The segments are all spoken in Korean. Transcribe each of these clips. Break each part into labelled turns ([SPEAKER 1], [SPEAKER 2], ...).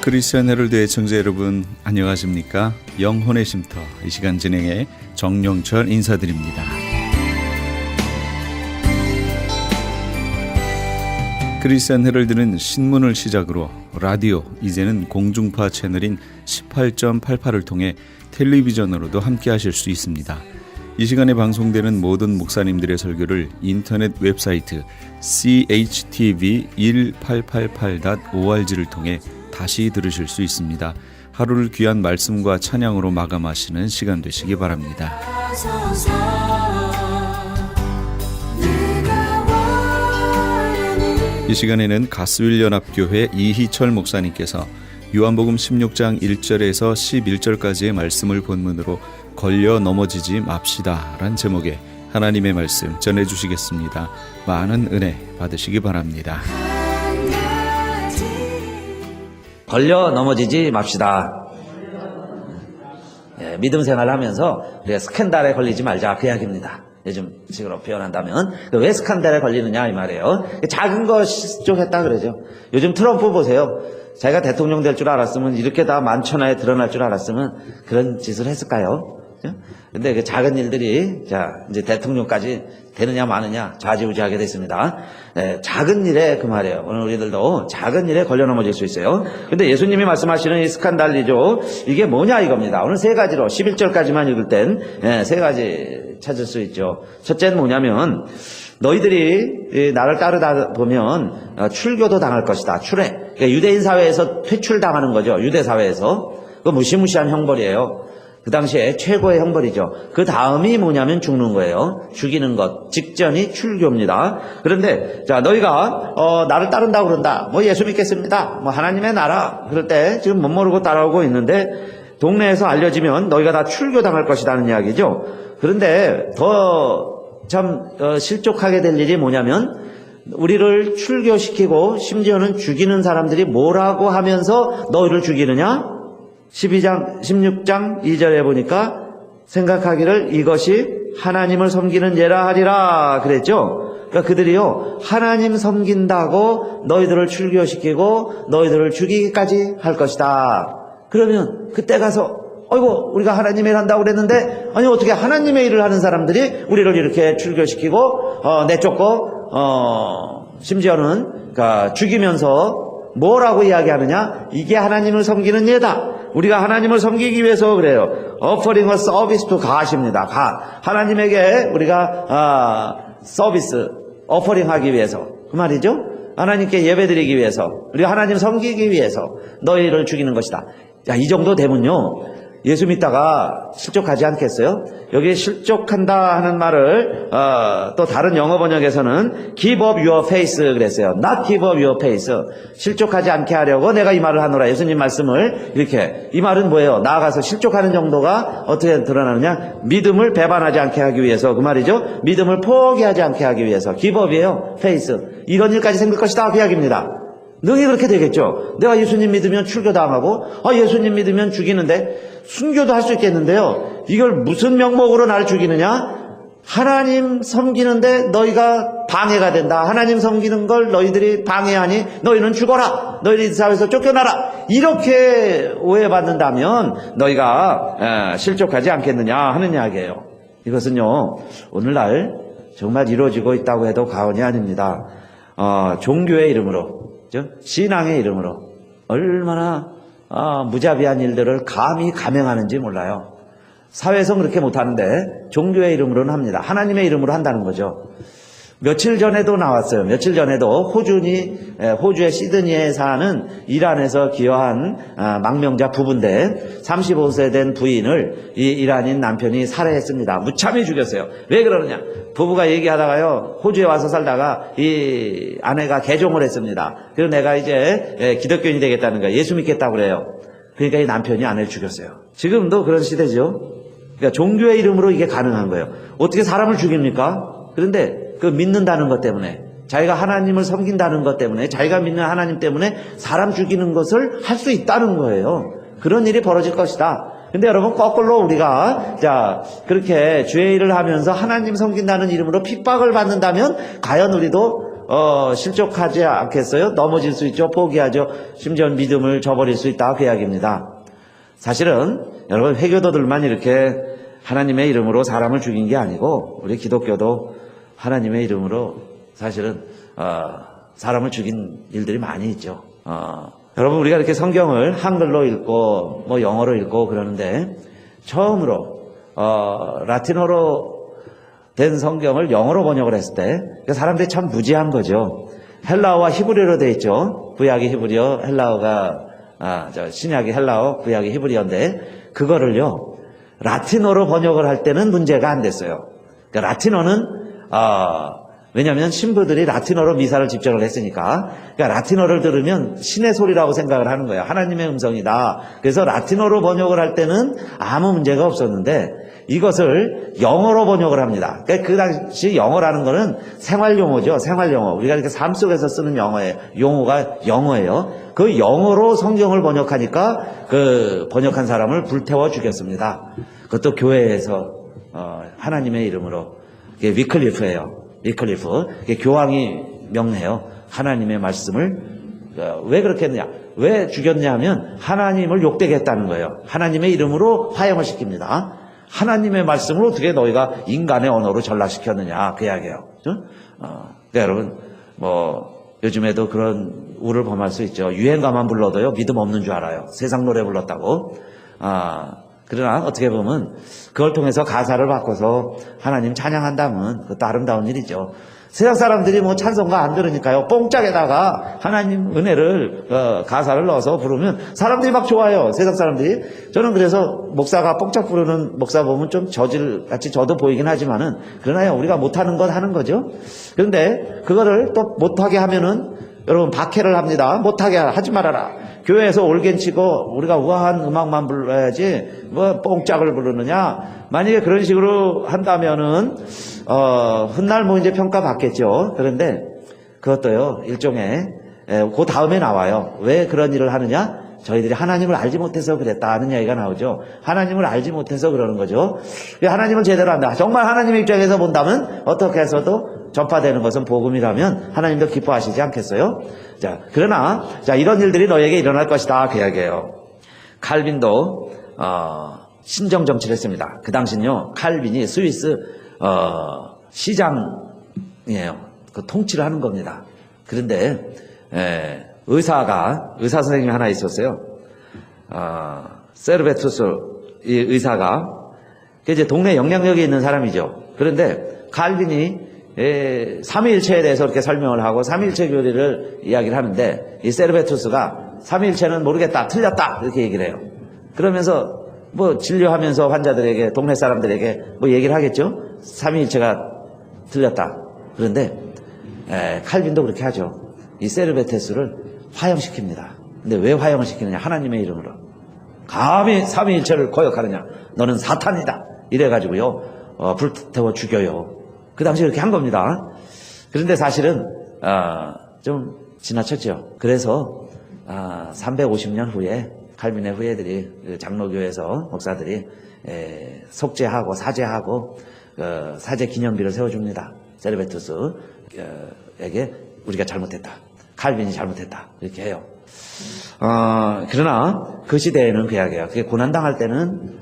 [SPEAKER 1] 크리스천 헤럴드 애청자 여러분 안녕하십니까? 영혼의 쉼터 이 시간 진행의 정영철 인사드립니다. 크리스천 헤럴드는 신문을 시작으로 라디오, 이제는 공중파 채널인 18.88을 통해 텔레비전으로도 함께 하실 수 있습니다. 이 시간에 방송되는 모든 목사님들의 설교를 인터넷 웹사이트 chtv1888.org를 통해 다시 들으실 수 있습니다. 하루를 귀한 말씀과 찬양으로 마감하시는 시간 되시기 바랍니다. 이 시간에는 가스윌 연합교회 이희철 목사님께서 요한복음 16장 1절에서 11절까지의 말씀을 본문으로 걸려 넘어지지 맙시다 란 제목의 하나님의 말씀 전해주시겠습니다. 많은 은혜 받으시기 바랍니다.
[SPEAKER 2] 걸려 넘어지지 맙시다. 믿음 생활하면서 우리가 스캔들에 걸리지 말자 그 이야기입니다. 요즘 식으로 표현한다면 왜 스캔들에 걸리느냐 이 말이에요. 작은 거 실족했다 그러죠. 요즘 트럼프 보세요. 자기가 대통령 될 줄 알았으면 이렇게 다 만천하에 드러날 줄 알았으면 그런 짓을 했을까요? 근데 그 작은 일들이 이제 대통령까지 되느냐 마느냐 좌지우지하게 됐습니다. 작은 일에 그 말이에요. 오늘 우리들도 작은 일에 걸려 넘어질 수 있어요. 근데 예수님이 말씀하시는 이 스칸달리죠. 이게 뭐냐 이겁니다. 오늘 세 가지로 11절까지만 읽을 땐 세 가지 찾을 수 있죠. 첫째는 뭐냐면 너희들이 나를 따르다 보면 출교도 당할 것이다. 출애. 그러니까 유대인 사회에서 퇴출당하는 거죠. 유대 사회에서. 그 무시무시한 형벌이에요. 그 당시에 최고의 형벌이죠. 그 다음이 뭐냐면 죽는 거예요. 죽이는 것 직전이 출교입니다. 그런데 자 너희가 나를 따른다고 그런다. 뭐 예수 믿겠습니다. 뭐 하나님의 나라. 그럴 때 지금 못 모르고 따라오고 있는데 동네에서 알려지면 너희가 다 출교당할 것이라는 이야기죠. 그런데 더 참 실족하게 될 일이 뭐냐면 우리를 출교시키고 심지어는 죽이는 사람들이 뭐라고 하면서 너희를 죽이느냐? 16장 2절에 보니까 생각하기를 이것이 하나님을 섬기는 예라 하리라 그랬죠. 그러니까 그들이요 하나님 섬긴다고 너희들을 출교시키고 너희들을 죽이기까지 할 것이다. 그러면 그때 가서 어이구 우리가 하나님의 일을 한다고 그랬는데 아니 어떻게 하나님의 일을 하는 사람들이 우리를 이렇게 출교시키고 내쫓고 심지어는 그러니까 죽이면서 뭐라고 이야기하느냐? 이게 하나님을 섬기는 예다. 우리가 하나님을 섬기기 위해서 그래요. offering a service to God입니다. 하나님에게 우리가 서비스, offering 하기 위해서 그 말이죠. 하나님께 예배드리기 위해서 우리가 하나님 섬기기 위해서 너희를 죽이는 것이다. 자, 이 정도 되면요. 예수 믿다가 실족하지 않겠어요? 여기 실족한다 하는 말을 또 다른 영어 번역에서는 give up your face 그랬어요. not give up your face. 실족하지 않게 하려고 내가 이 말을 하노라. 예수님 말씀을 이렇게. 이 말은 뭐예요? 나아가서 실족하는 정도가 어떻게 드러나느냐? 믿음을 배반하지 않게 하기 위해서 그 말이죠. 믿음을 포기하지 않게 하기 위해서. give up이에요. face. 이런 일까지 생길 것이다 그 이야기입니다. 능히 그렇게 되겠죠. 내가 예수님 믿으면 출교당하고 예수님 믿으면 죽이는데 순교도 할 수 있겠는데요. 이걸 무슨 명목으로 나를 죽이느냐? 하나님 섬기는데 너희가 방해가 된다. 하나님 섬기는 걸 너희들이 방해하니 너희는 죽어라. 너희들이 사회에서 쫓겨나라. 이렇게 오해받는다면 너희가 실족하지 않겠느냐 하는 이야기예요. 이것은요 오늘날 정말 이루어지고 있다고 해도 과언이 아닙니다. 종교의 이름으로 신앙의 이름으로 얼마나 무자비한 일들을 감히 감행하는지 몰라요. 사회에서는 그렇게 못하는데 종교의 이름으로는 합니다. 하나님의 이름으로 한다는 거죠. 며칠 전에도 나왔어요. 며칠 전에도 호주의 시드니에 사는 이란에서 기여한 망명자 부부인데 35세 된 부인을 이 이란인 남편이 살해했습니다. 무참히 죽였어요. 왜 그러느냐? 부부가 얘기하다가요 호주에 와서 살다가 이 아내가 개종을 했습니다. 그래서 내가 이제 기독교인이 되겠다는 거예요. 예수 믿겠다고 그래요. 그러니까 이 남편이 아내를 죽였어요. 지금도 그런 시대죠. 그러니까 종교의 이름으로 이게 가능한 거예요. 어떻게 사람을 죽입니까? 그런데 그 믿는다는 것 때문에 자기가 하나님을 섬긴다는 것 때문에 자기가 믿는 하나님 때문에 사람 죽이는 것을 할 수 있다는 거예요. 그런 일이 벌어질 것이다. 근데 여러분 거꾸로 우리가 그렇게 주의 일을 하면서 하나님 섬긴다는 이름으로 핍박을 받는다면 과연 우리도 실족하지 않겠어요? 넘어질 수 있죠. 포기하죠. 심지어 믿음을 저버릴 수 있다. 그 이야기입니다. 사실은 여러분 회교도들만 이렇게 하나님의 이름으로 사람을 죽인 게 아니고 우리 기독교도 하나님의 이름으로 사실은 사람을 죽인 일들이 많이 있죠. 여러분 우리가 이렇게 성경을 한글로 읽고 뭐 영어로 읽고 그러는데 처음으로 라틴어로 된 성경을 영어로 번역을 했을 때 사람들이 참 무지한 거죠. 헬라어와 히브리어로 돼 있죠. 구약이 히브리어, 헬라어가 신약이 헬라어, 구약이 히브리어인데 그거를요 라틴어로 번역을 할 때는 문제가 안 됐어요. 그러니까 라틴어는 왜냐하면 신부들이 라틴어로 미사를 집전을 했으니까 그러니까 라틴어를 들으면 신의 소리라고 생각을 하는 거예요. 하나님의 음성이다. 그래서 라틴어로 번역을 할 때는 아무 문제가 없었는데 이것을 영어로 번역을 합니다. 그러니까 그 당시 영어라는 거는 생활용어죠. 생활용어. 우리가 이렇게 삶 속에서 쓰는 용어가 영어예요. 그 영어로 성경을 번역하니까 그 번역한 사람을 불태워 죽였습니다. 그것도 교회에서 하나님의 이름으로. 이게 위클리프예요. 위클리프. 이게 교황이 명해요. 하나님의 말씀을 왜 그렇게 했느냐? 왜 죽였냐면 하나님을 욕되게 했다는 거예요. 하나님의 이름으로 화형을 시킵니다. 하나님의 말씀을 어떻게 너희가 인간의 언어로 전락시켰느냐 그 이야기예요. 그러니까 여러분 요즘에도 그런 우를 범할 수 있죠. 유행가만 불러도요 믿음 없는 줄 알아요. 세상 노래 불렀다고. 그러나 어떻게 보면 그걸 통해서 가사를 바꿔서 하나님 찬양한다면 그것도 아름다운 일이죠. 세상 사람들이 찬송가 안 들으니까요 뽕짝에다가 하나님 은혜를 가사를 넣어서 부르면 사람들이 막 좋아요. 세상 사람들이. 저는 그래서 목사가 뽕짝 부르는 목사 보면 좀 저질같이 저도 보이긴 하지만은 그러나요 우리가 못하는 건 하는 거죠. 그런데 그거를 또 못하게 하면은 여러분 박해를 합니다. 못하게 하지 말아라. 교회에서 올겐 치고 우리가 우아한 음악만 불러야지 뽕짝을 부르느냐. 만약에 그런 식으로 한다면은 훗날 이제 평가받겠죠. 그런데 그것도요 일종의 그 다음에 나와요. 왜 그런 일을 하느냐? 저희들이 하나님을 알지 못해서 그랬다 하는 이야기가 나오죠. 하나님을 알지 못해서 그러는 거죠. 하나님을 제대로 안다. 정말 하나님의 입장에서 본다면 어떻게 해서도 전파되는 것은 복음이라면 하나님도 기뻐하시지 않겠어요? 그러나 이런 일들이 너에게 일어날 것이다 그 이야기예요. 칼빈도 신정 정치를 했습니다. 그 당시는요 칼빈이 스위스 시장이에요. 그 통치를 하는 겁니다. 그런데 의사 선생님이 하나 있었어요. 세르베투스 이 의사가 이제 동네 영향력이 있는 사람이죠. 그런데 칼빈이 삼위일체에 대해서 이렇게 설명을 하고 삼위일체 교리를 이야기를 하는데 이 세르베투스가 삼위일체는 모르겠다, 틀렸다 이렇게 얘기를 해요. 그러면서 진료하면서 환자들에게 동네 사람들에게 얘기를 하겠죠. 삼위일체가 틀렸다. 그런데 칼빈도 그렇게 하죠. 이 세르베테스를 화형시킵니다. 근데 왜 화형을 시키느냐? 하나님의 이름으로. 감히 삼위일체를 거역하느냐? 너는 사탄이다. 이래가지고요 불태워 죽여요. 그 당시에 이렇게 한 겁니다. 그런데 사실은 좀 지나쳤죠. 그래서 350년 후에 칼빈의 후예들이 장로교에서 목사들이 속죄하고 사죄하고 사죄 기념비를 세워줍니다. 세르베투스에게 우리가 잘못했다. 칼빈이 잘못했다. 이렇게 해요. 그러나 그 시대에는 그 이야기예요. 그게 고난당할 때는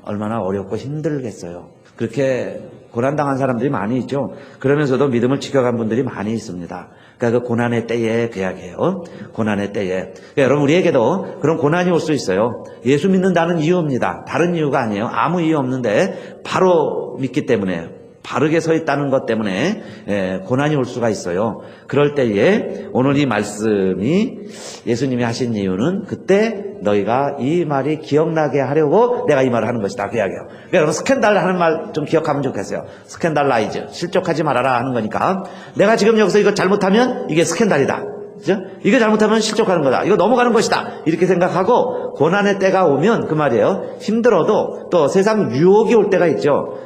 [SPEAKER 2] 얼마나 어렵고 힘들겠어요. 그렇게 고난당한 사람들이 많이 있죠. 그러면서도 믿음을 지켜간 분들이 많이 있습니다. 그러니까 그 고난의 때에 그 이야기예요. 고난의 때에. 그러니까 여러분 우리에게도 그런 고난이 올 수 있어요. 예수 믿는다는 이유입니다. 다른 이유가 아니에요. 아무 이유 없는데 바로 믿기 때문에 바르게 서 있다는 것 때문에 고난이 올 수가 있어요. 그럴 때에 오늘 이 말씀이 예수님이 하신 이유는 그때 너희가 이 말이 기억나게 하려고 내가 이 말을 하는 것이다 그 이야기예요. 그러니까 여러분 스캔들 하는 말 좀 기억하면 좋겠어요. 스캔달라이즈, 실족하지 말아라 하는 거니까 내가 지금 여기서 이거 잘못하면 이게 스캔달이다. 그죠? 이거 잘못하면 실족하는 거다. 이거 넘어가는 것이다. 이렇게 생각하고 고난의 때가 오면 그 말이에요. 힘들어도 또 세상 유혹이 올 때가 있죠.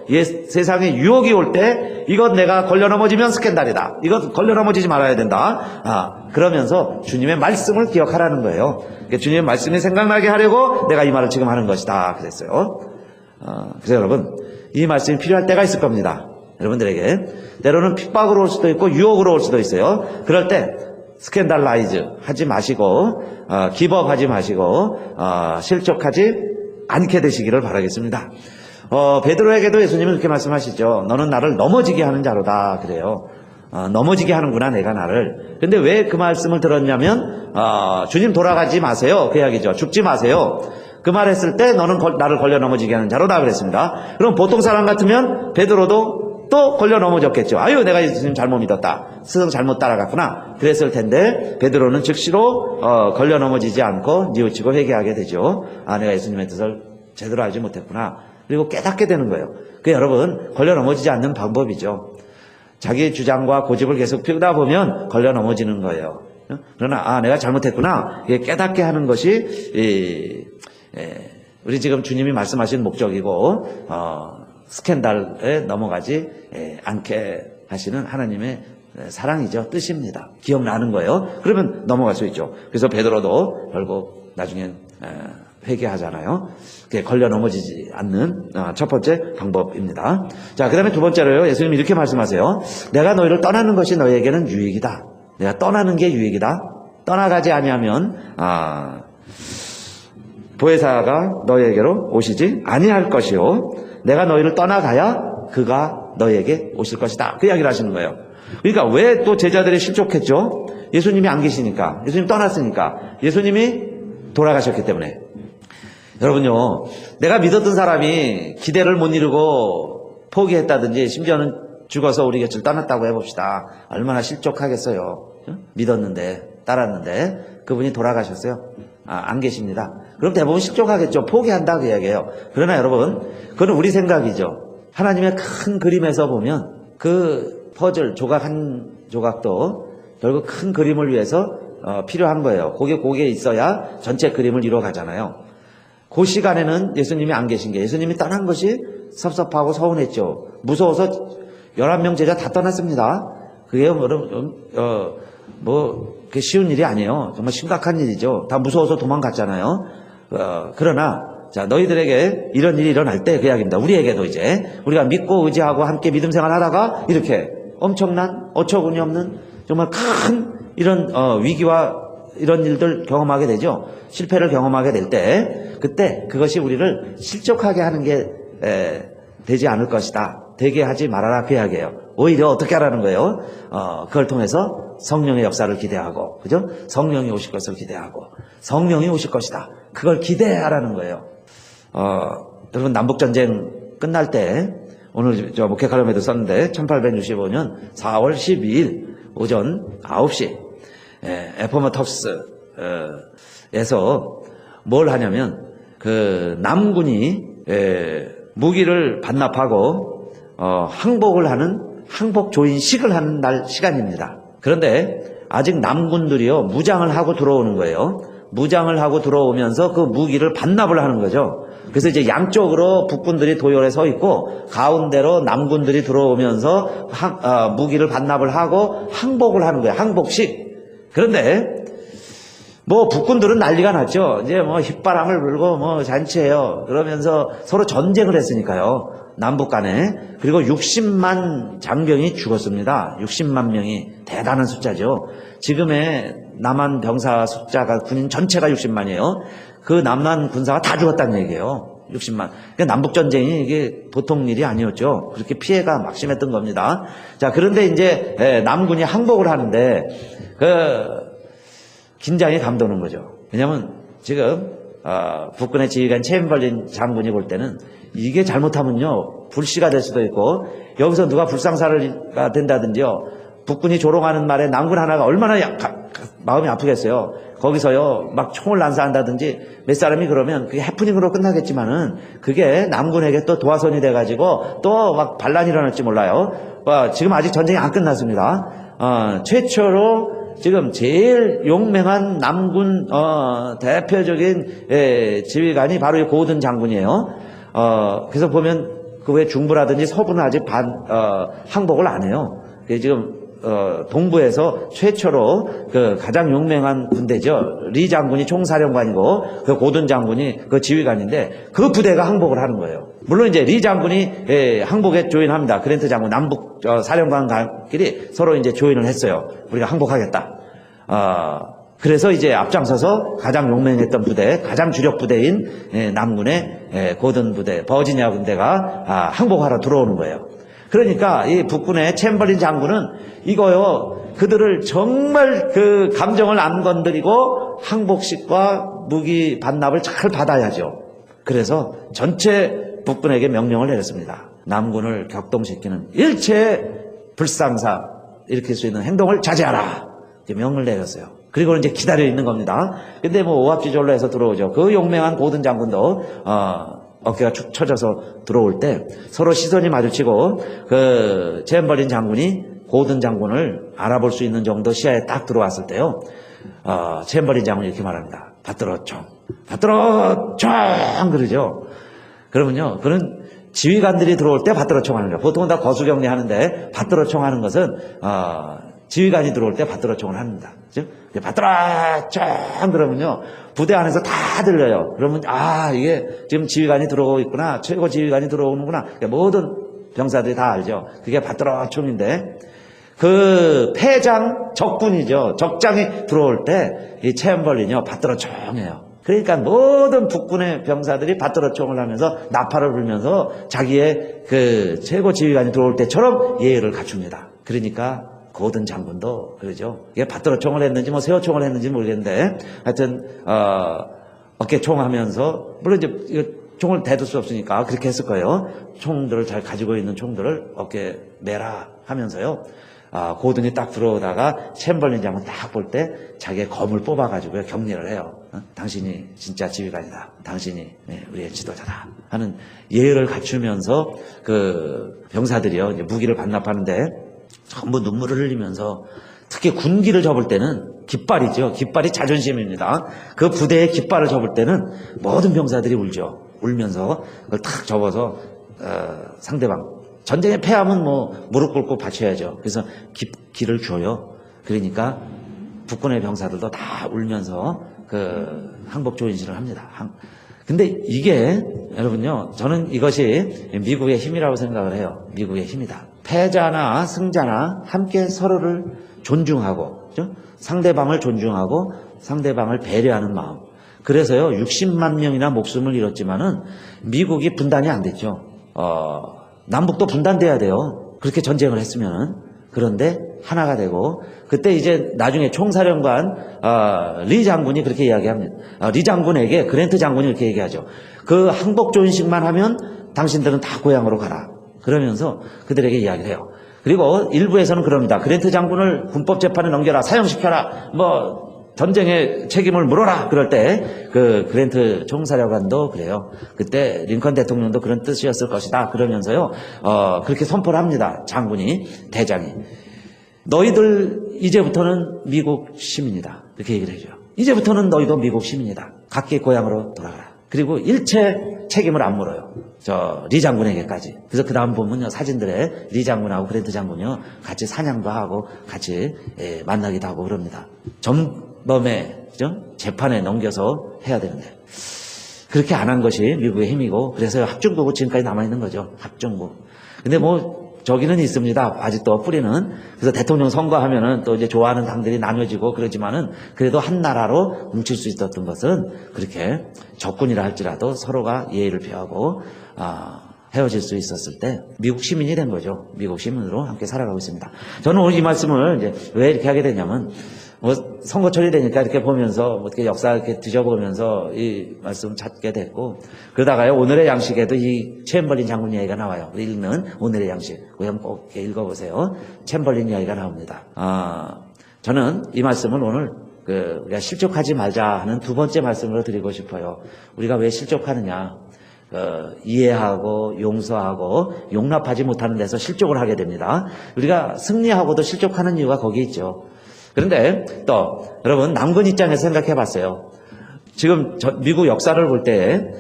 [SPEAKER 2] 세상에 유혹이 올 때 이것 내가 걸려 넘어지면 스캔달이다. 이것 걸려 넘어지지 말아야 된다. 그러면서 주님의 말씀을 기억하라는 거예요. 그러니까 주님의 말씀이 생각나게 하려고 내가 이 말을 지금 하는 것이다. 그랬어요. 그래서 여러분 이 말씀이 필요할 때가 있을 겁니다. 여러분들에게. 때로는 핍박으로 올 수도 있고 유혹으로 올 수도 있어요. 그럴 때 스캔달라이즈 하지 마시고 기법하지 마시고 실족하지 않게 되시기를 바라겠습니다. 베드로에게도 예수님은 그렇게 말씀하시죠. 너는 나를 넘어지게 하는 자로다 그래요. 넘어지게 하는구나 내가 나를. 근데 왜 그 말씀을 들었냐면 주님 돌아가지 마세요 그 이야기죠. 죽지 마세요. 그 말했을 때 너는 나를 걸려 넘어지게 하는 자로다 그랬습니다. 그럼 보통 사람 같으면 베드로도 또 걸려 넘어졌겠죠. 아유 내가 예수님 잘못 믿었다. 스승 잘못 따라갔구나. 그랬을 텐데 베드로는 즉시로 걸려 넘어지지 않고 뉘우치고 회개하게 되죠. 내가 예수님의 뜻을 제대로 알지 못했구나. 그리고 깨닫게 되는 거예요. 그 여러분 걸려 넘어지지 않는 방법이죠. 자기 주장과 고집을 계속 피우다 보면 걸려 넘어지는 거예요. 그러나 내가 잘못했구나. 이게 깨닫게 하는 것이 우리 지금 주님이 말씀하신 목적이고 스캔들에 넘어가지 않게 하시는 하나님의 사랑이죠. 뜻입니다. 기억나는 거예요. 그러면 넘어갈 수 있죠. 그래서 베드로도 결국 나중엔 회개하잖아요. 그게 걸려 넘어지지 않는 첫 번째 방법입니다. 자, 그 다음에 두 번째로요. 예수님이 이렇게 말씀하세요. 내가 너희를 떠나는 것이 너희에게는 유익이다. 내가 떠나는 게 유익이다. 떠나가지 아니하면 보혜사가 너희에게로 오시지 아니할 것이요. 내가 너희를 떠나가야 그가 너희에게 오실 것이다. 그 이야기를 하시는 거예요. 그러니까 왜 또 제자들이 실족했죠? 예수님이 안 계시니까. 예수님 떠났으니까. 예수님이 돌아가셨기 때문에. 여러분요, 내가 믿었던 사람이 기대를 못 이루고 포기했다든지 심지어는 죽어서 우리 곁을 떠났다고 해봅시다. 얼마나 실족하겠어요. 믿었는데, 따랐는데 그분이 돌아가셨어요. 안 계십니다. 그럼 대부분 실족하겠죠. 포기한다 그 이야기예요. 그러나 여러분, 그건 우리 생각이죠. 하나님의 큰 그림에서 보면 그 퍼즐 조각 한 조각도 결국 큰 그림을 위해서 필요한 거예요. 거기에 있어야 전체 그림을 이루어가잖아요. 그 시간에는 예수님이 안 계신 게, 예수님이 떠난 것이 섭섭하고 서운했죠. 무서워서 11명 제자 다 떠났습니다. 그게 그게 쉬운 일이 아니에요. 정말 심각한 일이죠. 다 무서워서 도망갔잖아요. 그러나 자, 너희들에게 이런 일이 일어날 때 그 이야기입니다. 우리에게도 이제 우리가 믿고 의지하고 함께 믿음 생활하다가 이렇게 엄청난 어처구니 없는 정말 큰 이런 위기와 이런 일들 경험하게 되죠. 실패를 경험하게 될 때 그때 그것이 우리를 실족하게 하는 게 되지 않을 것이다. 되게 하지 말아라 그 이야기예요. 오히려 어떻게 하라는 거예요? 그걸 통해서 성령의 역사를 기대하고, 그죠? 성령이 오실 것을 기대하고, 성령이 오실 것이다. 그걸 기대하라는 거예요. 여러분 남북전쟁 끝날 때 오늘 저 목회 칼럼에도 썼는데 1865년 4월 12일 오전 9시 에포머tov스에서 뭘 하냐면 그 남군이 무기를 반납하고 항복을 하는 항복 조인식을 하는 날 시간입니다. 그런데 아직 남군들이요 무장을 하고 들어오는 거예요. 무장을 하고 들어오면서 그 무기를 반납을 하는 거죠. 그래서 이제 양쪽으로 북군들이 도열에 서 있고 가운데로 남군들이 들어오면서 무기를 반납을 하고 항복을 하는 거예요. 항복식. 그런데 뭐 북군들은 난리가 났죠. 이제 뭐 휘바람을 불고 뭐 잔치해요. 그러면서 서로 전쟁을 했으니까요. 남북 간에. 그리고 60만 장병이 죽었습니다. 60만 명이 대단한 숫자죠. 지금의 남한 병사 숫자가 군인 전체가 60만이에요. 그 남한 군사가 다 죽었다는 얘기예요. 60만. 그러니까 남북전쟁이 이게 보통 일이 아니었죠. 그렇게 피해가 막심했던 겁니다. 자, 그런데 이제 남군이 항복을 하는데 긴장이 감도는 거죠. 왜냐하면 지금 북군의 지휘관 체인벌린 장군이 볼 때는 이게 잘못하면요 불씨가 될 수도 있고 여기서 누가 불상사가 된다든지요. 북군이 조롱하는 말에 남군 하나가 얼마나 마음이 아프겠어요. 거기서요 막 총을 난사한다든지 몇 사람이 그러면 그게 해프닝으로 끝나겠지만은 그게 남군에게 또 도화선이 돼가지고 또 막 반란이 일어날지 몰라요. 지금 아직 전쟁이 안 끝났습니다. 최초로 지금 제일 용맹한 남군 대표적인 지휘관이 바로 이 고우든 장군이에요. 그래서 보면 그 외 중부라든지 서부는 아직 항복을 안 해요. 지금 동부에서 최초로 그 가장 유명한 군대죠. 리 장군이 총사령관이고 그 고든 장군이 그 지휘관인데 그 부대가 항복을 하는 거예요. 물론 이제 리 장군이 항복에 조인합니다. 그랜트 장군 남북 사령관끼리 서로 이제 조인을 했어요. 우리가 항복하겠다. 그래서 이제 앞장서서 가장 용맹했던 부대, 가장 주력 부대인 남군의 고든 부대, 버지니아 군대가 항복하러 들어오는 거예요. 그러니까 이 북군의 챔버린 장군은 이거요, 그들을 정말 그 감정을 안 건드리고 항복식과 무기 반납을 잘 받아야죠. 그래서 전체 북군에게 명령을 내렸습니다. 남군을 격동시키는 일체 불상사 일으킬 수 있는 행동을 자제하라. 이렇게 명을 내렸어요. 그리고 이제 기다려 있는 겁니다. 근데 뭐 오합지졸로 해서 들어오죠. 그 용맹한 고든 장군도 어깨가 축 처져서 들어올 때 서로 시선이 마주치고 그 챔버린 장군이 고든 장군을 알아볼 수 있는 정도 시야에 딱 들어왔을 때요. 챔버린 장군이 이렇게 말합니다. 받들어 총, 받들어 총 그러죠. 그러면요, 그런 지휘관들이 들어올 때 받들어 총 하는 거예요. 보통은 다 거수경례 하는데 받들어 총 하는 것은 지휘관이 들어올 때 받들어 총을 합니다. 그죠? 받들어 총 그러면요, 부대 안에서 다 들려요. 그러면 이게 지금 지휘관이 들어오고 있구나, 최고 지휘관이 들어오는구나. 그러니까 모든 병사들이 다 알죠. 그게 받들어 총인데 그 패장 적군이죠. 적장이 들어올 때 이 챔벌린이요 받들어 총이에요. 그러니까 모든 북군의 병사들이 받들어 총을 하면서 나팔을 불면서 자기의 그 최고 지휘관이 들어올 때처럼 예의를 갖춥니다. 그러니까 고든 장군도 그러죠. 이게 받들어 총을 했는지 뭐 세워 총을 했는지 모르겠는데 하여튼 어깨 총 하면서 물론 이제 이거 총을 대둘 수 없으니까 그렇게 했을 거예요. 총들을 잘 가지고 있는 총들을 어깨에 매라 하면서요. 고든이 딱 들어오다가 챔벌린 장군 딱 볼 때 자기의 검을 뽑아가지고 격려를 해요. 당신이 진짜 지휘관이다. 당신이 우리의 지도자다. 하는 예의를 갖추면서 그 병사들이요, 이제 무기를 반납하는데 전부 눈물을 흘리면서 특히 군기를 접을 때는 깃발이죠. 깃발이 자존심입니다. 그 부대의 깃발을 접을 때는 모든 병사들이 울죠. 울면서 그걸 탁 접어서 상대방 전쟁에 패하면 뭐 무릎 꿇고 바쳐야죠. 그래서 기를 줘요. 그러니까 북군의 병사들도 다 울면서 그 항복 조인식을 합니다. 근데 이게 여러분요, 저는 이것이 미국의 힘이라고 생각을 해요. 미국의 힘이다. 패자나 승자나 함께 서로를 존중하고, 그죠? 상대방을 존중하고 상대방을 배려하는 마음. 그래서요, 60만 명이나 목숨을 잃었지만은 미국이 분단이 안 됐죠. 남북도 분단돼야 돼요. 그렇게 전쟁을 했으면은. 그런데 하나가 되고, 그때 이제 나중에 총사령관 리 장군이 그렇게 이야기합니다. 리 장군에게 그랜트 장군이 이렇게 얘기하죠. 그 항복 조인식만 하면 당신들은 다 고향으로 가라. 그러면서 그들에게 이야기를 해요. 그리고 일부에서는 그럽니다. 그랜트 장군을 군법 재판에 넘겨라, 사형시켜라, 뭐 전쟁의 책임을 물어라. 그럴 때 그 그랜트 총사령관도 그래요. 그때 링컨 대통령도 그런 뜻이었을 것이다. 그러면서요, 그렇게 선포를 합니다. 장군이, 대장이. 너희들 이제부터는 미국 시민이다. 이렇게 얘기를 해줘요. 이제부터는 너희도 미국 시민이다. 각기 고향으로 돌아가라. 그리고 일체 책임을 안 물어요. 리 장군에게까지. 그래서 그 다음 보면요, 사진들에 리 장군하고 그랜트 장군이요, 같이 사냥도 하고 같이 만나기도 하고 그럽니다. 전범의 재판에 넘겨서 해야 되는데 그렇게 안 한 것이 미국의 힘이고, 그래서 합중국은 지금까지 남아있는 거죠. 합중국. 근데 뭐 저기는 있습니다. 아직도 뿌리는. 그래서 대통령 선거하면은 또 이제 좋아하는 당들이 나눠지고 그러지만은 그래도 한 나라로 뭉칠 수 있었던 것은 그렇게 적군이라 할지라도 서로가 예의를 표하고 헤어질 수 있었을 때 미국 시민이 된 거죠. 미국 시민으로 함께 살아가고 있습니다. 저는 오늘 이 말씀을 이제 왜 이렇게 하게 되냐면, 뭐 선거철이 되니까 이렇게 보면서 어떻게 역사 이렇게 뒤져보면서 이 말씀 찾게 됐고, 그러다가요, 오늘의 양식에도 이 챔벌린 장군 이야기가 나와요. 읽는 오늘의 양식. 그럼 꼭 이렇게 읽어보세요. 챔벌린 이야기가 나옵니다. 저는 이 말씀을 오늘 우리가 실족하지 말자 하는 두 번째 말씀으로 드리고 싶어요. 우리가 왜 실족하느냐? 이해하고 용서하고 용납하지 못하는 데서 실족을 하게 됩니다. 우리가 승리하고도 실족하는 이유가 거기 있죠. 그런데 또 여러분, 남군 입장에서 생각해 봤어요. 지금 미국 역사를 볼 때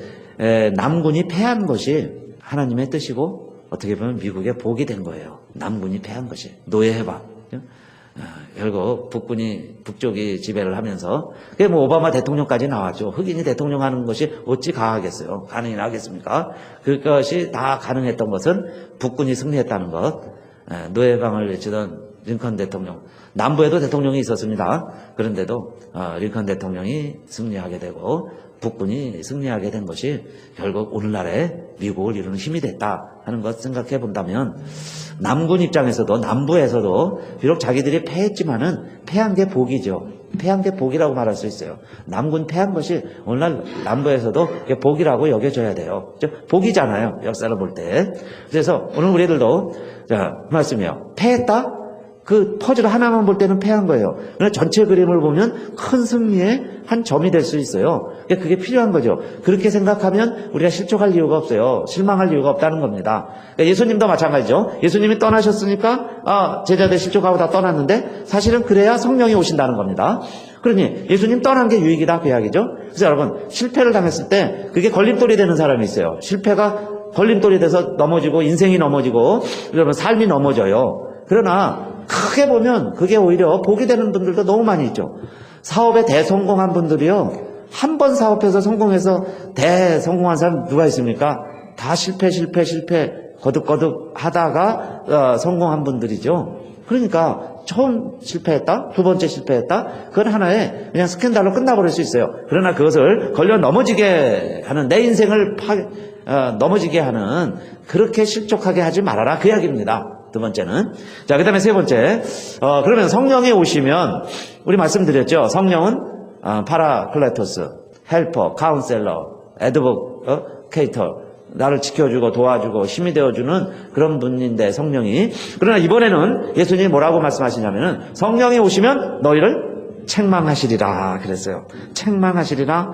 [SPEAKER 2] 남군이 패한 것이 하나님의 뜻이고 어떻게 보면 미국의 복이 된 거예요. 남군이 패한 것이. 노예해방. 결국 북쪽이 지배를 하면서, 그게 뭐 오바마 대통령까지 나왔죠. 흑인이 대통령 하는 것이 어찌 가하겠어요? 가능이나 하겠습니까? 그것이 다 가능했던 것은 북군이 승리했다는 것. 노예방을 외치던 링컨 대통령. 남부에도 대통령이 있었습니다. 그런데도 링컨 대통령이 승리하게 되고 북군이 승리하게 된 것이 결국 오늘날의 미국을 이루는 힘이 됐다 하는 것 생각해 본다면, 남군 입장에서도, 남부에서도 비록 자기들이 패했지만은 패한 게 복이죠. 패한 게 복이라고 말할 수 있어요. 남군 패한 것이 오늘날 남부에서도 복이라고 여겨져야 돼요. 복이잖아요, 역사를 볼 때. 그래서 오늘 우리들도 말씀이요, 패했다? 그 퍼즐 하나만 볼 때는 패한 거예요. 그러나 전체 그림을 보면 큰 승리의 한 점이 될 수 있어요. 그게 필요한 거죠. 그렇게 생각하면 우리가 실족할 이유가 없어요. 실망할 이유가 없다는 겁니다. 예수님도 마찬가지죠. 예수님이 떠나셨으니까 제자들 실족하고 다 떠났는데, 사실은 그래야 성령이 오신다는 겁니다. 그러니 예수님 떠난 게 유익이다, 그 이야기죠. 그래서 여러분, 실패를 당했을 때 그게 걸림돌이 되는 사람이 있어요. 실패가 걸림돌이 돼서 넘어지고 인생이 넘어지고 여러분 삶이 넘어져요. 그러나 크게 보면 그게 오히려 복이 되는 분들도 너무 많이 있죠. 사업에 대성공한 분들이요, 한 번 사업해서 성공해서 대성공한 사람 누가 있습니까? 다 실패 거듭거듭 하다가 성공한 분들이죠. 그러니까 처음 실패했다, 두 번째 실패했다, 그건 하나의 그냥 스캔들로 끝나버릴 수 있어요. 그러나 그것을 걸려 넘어지게 하는, 내 인생을 넘어지게 하는, 그렇게 실족하게 하지 말아라, 그 이야기입니다. 두 번째는. 자, 그 다음에 세 번째. 그러면 성령이 오시면, 우리 말씀드렸죠. 성령은 파라클레토스, 헬퍼, 카운셀러, 애드보케이터, 나를 지켜주고 도와주고 힘이 되어주는 그런 분인데, 성령이. 그러나 이번에는 예수님이 뭐라고 말씀하시냐면은, 성령이 오시면 너희를 책망하시리라 그랬어요. 책망하시리라.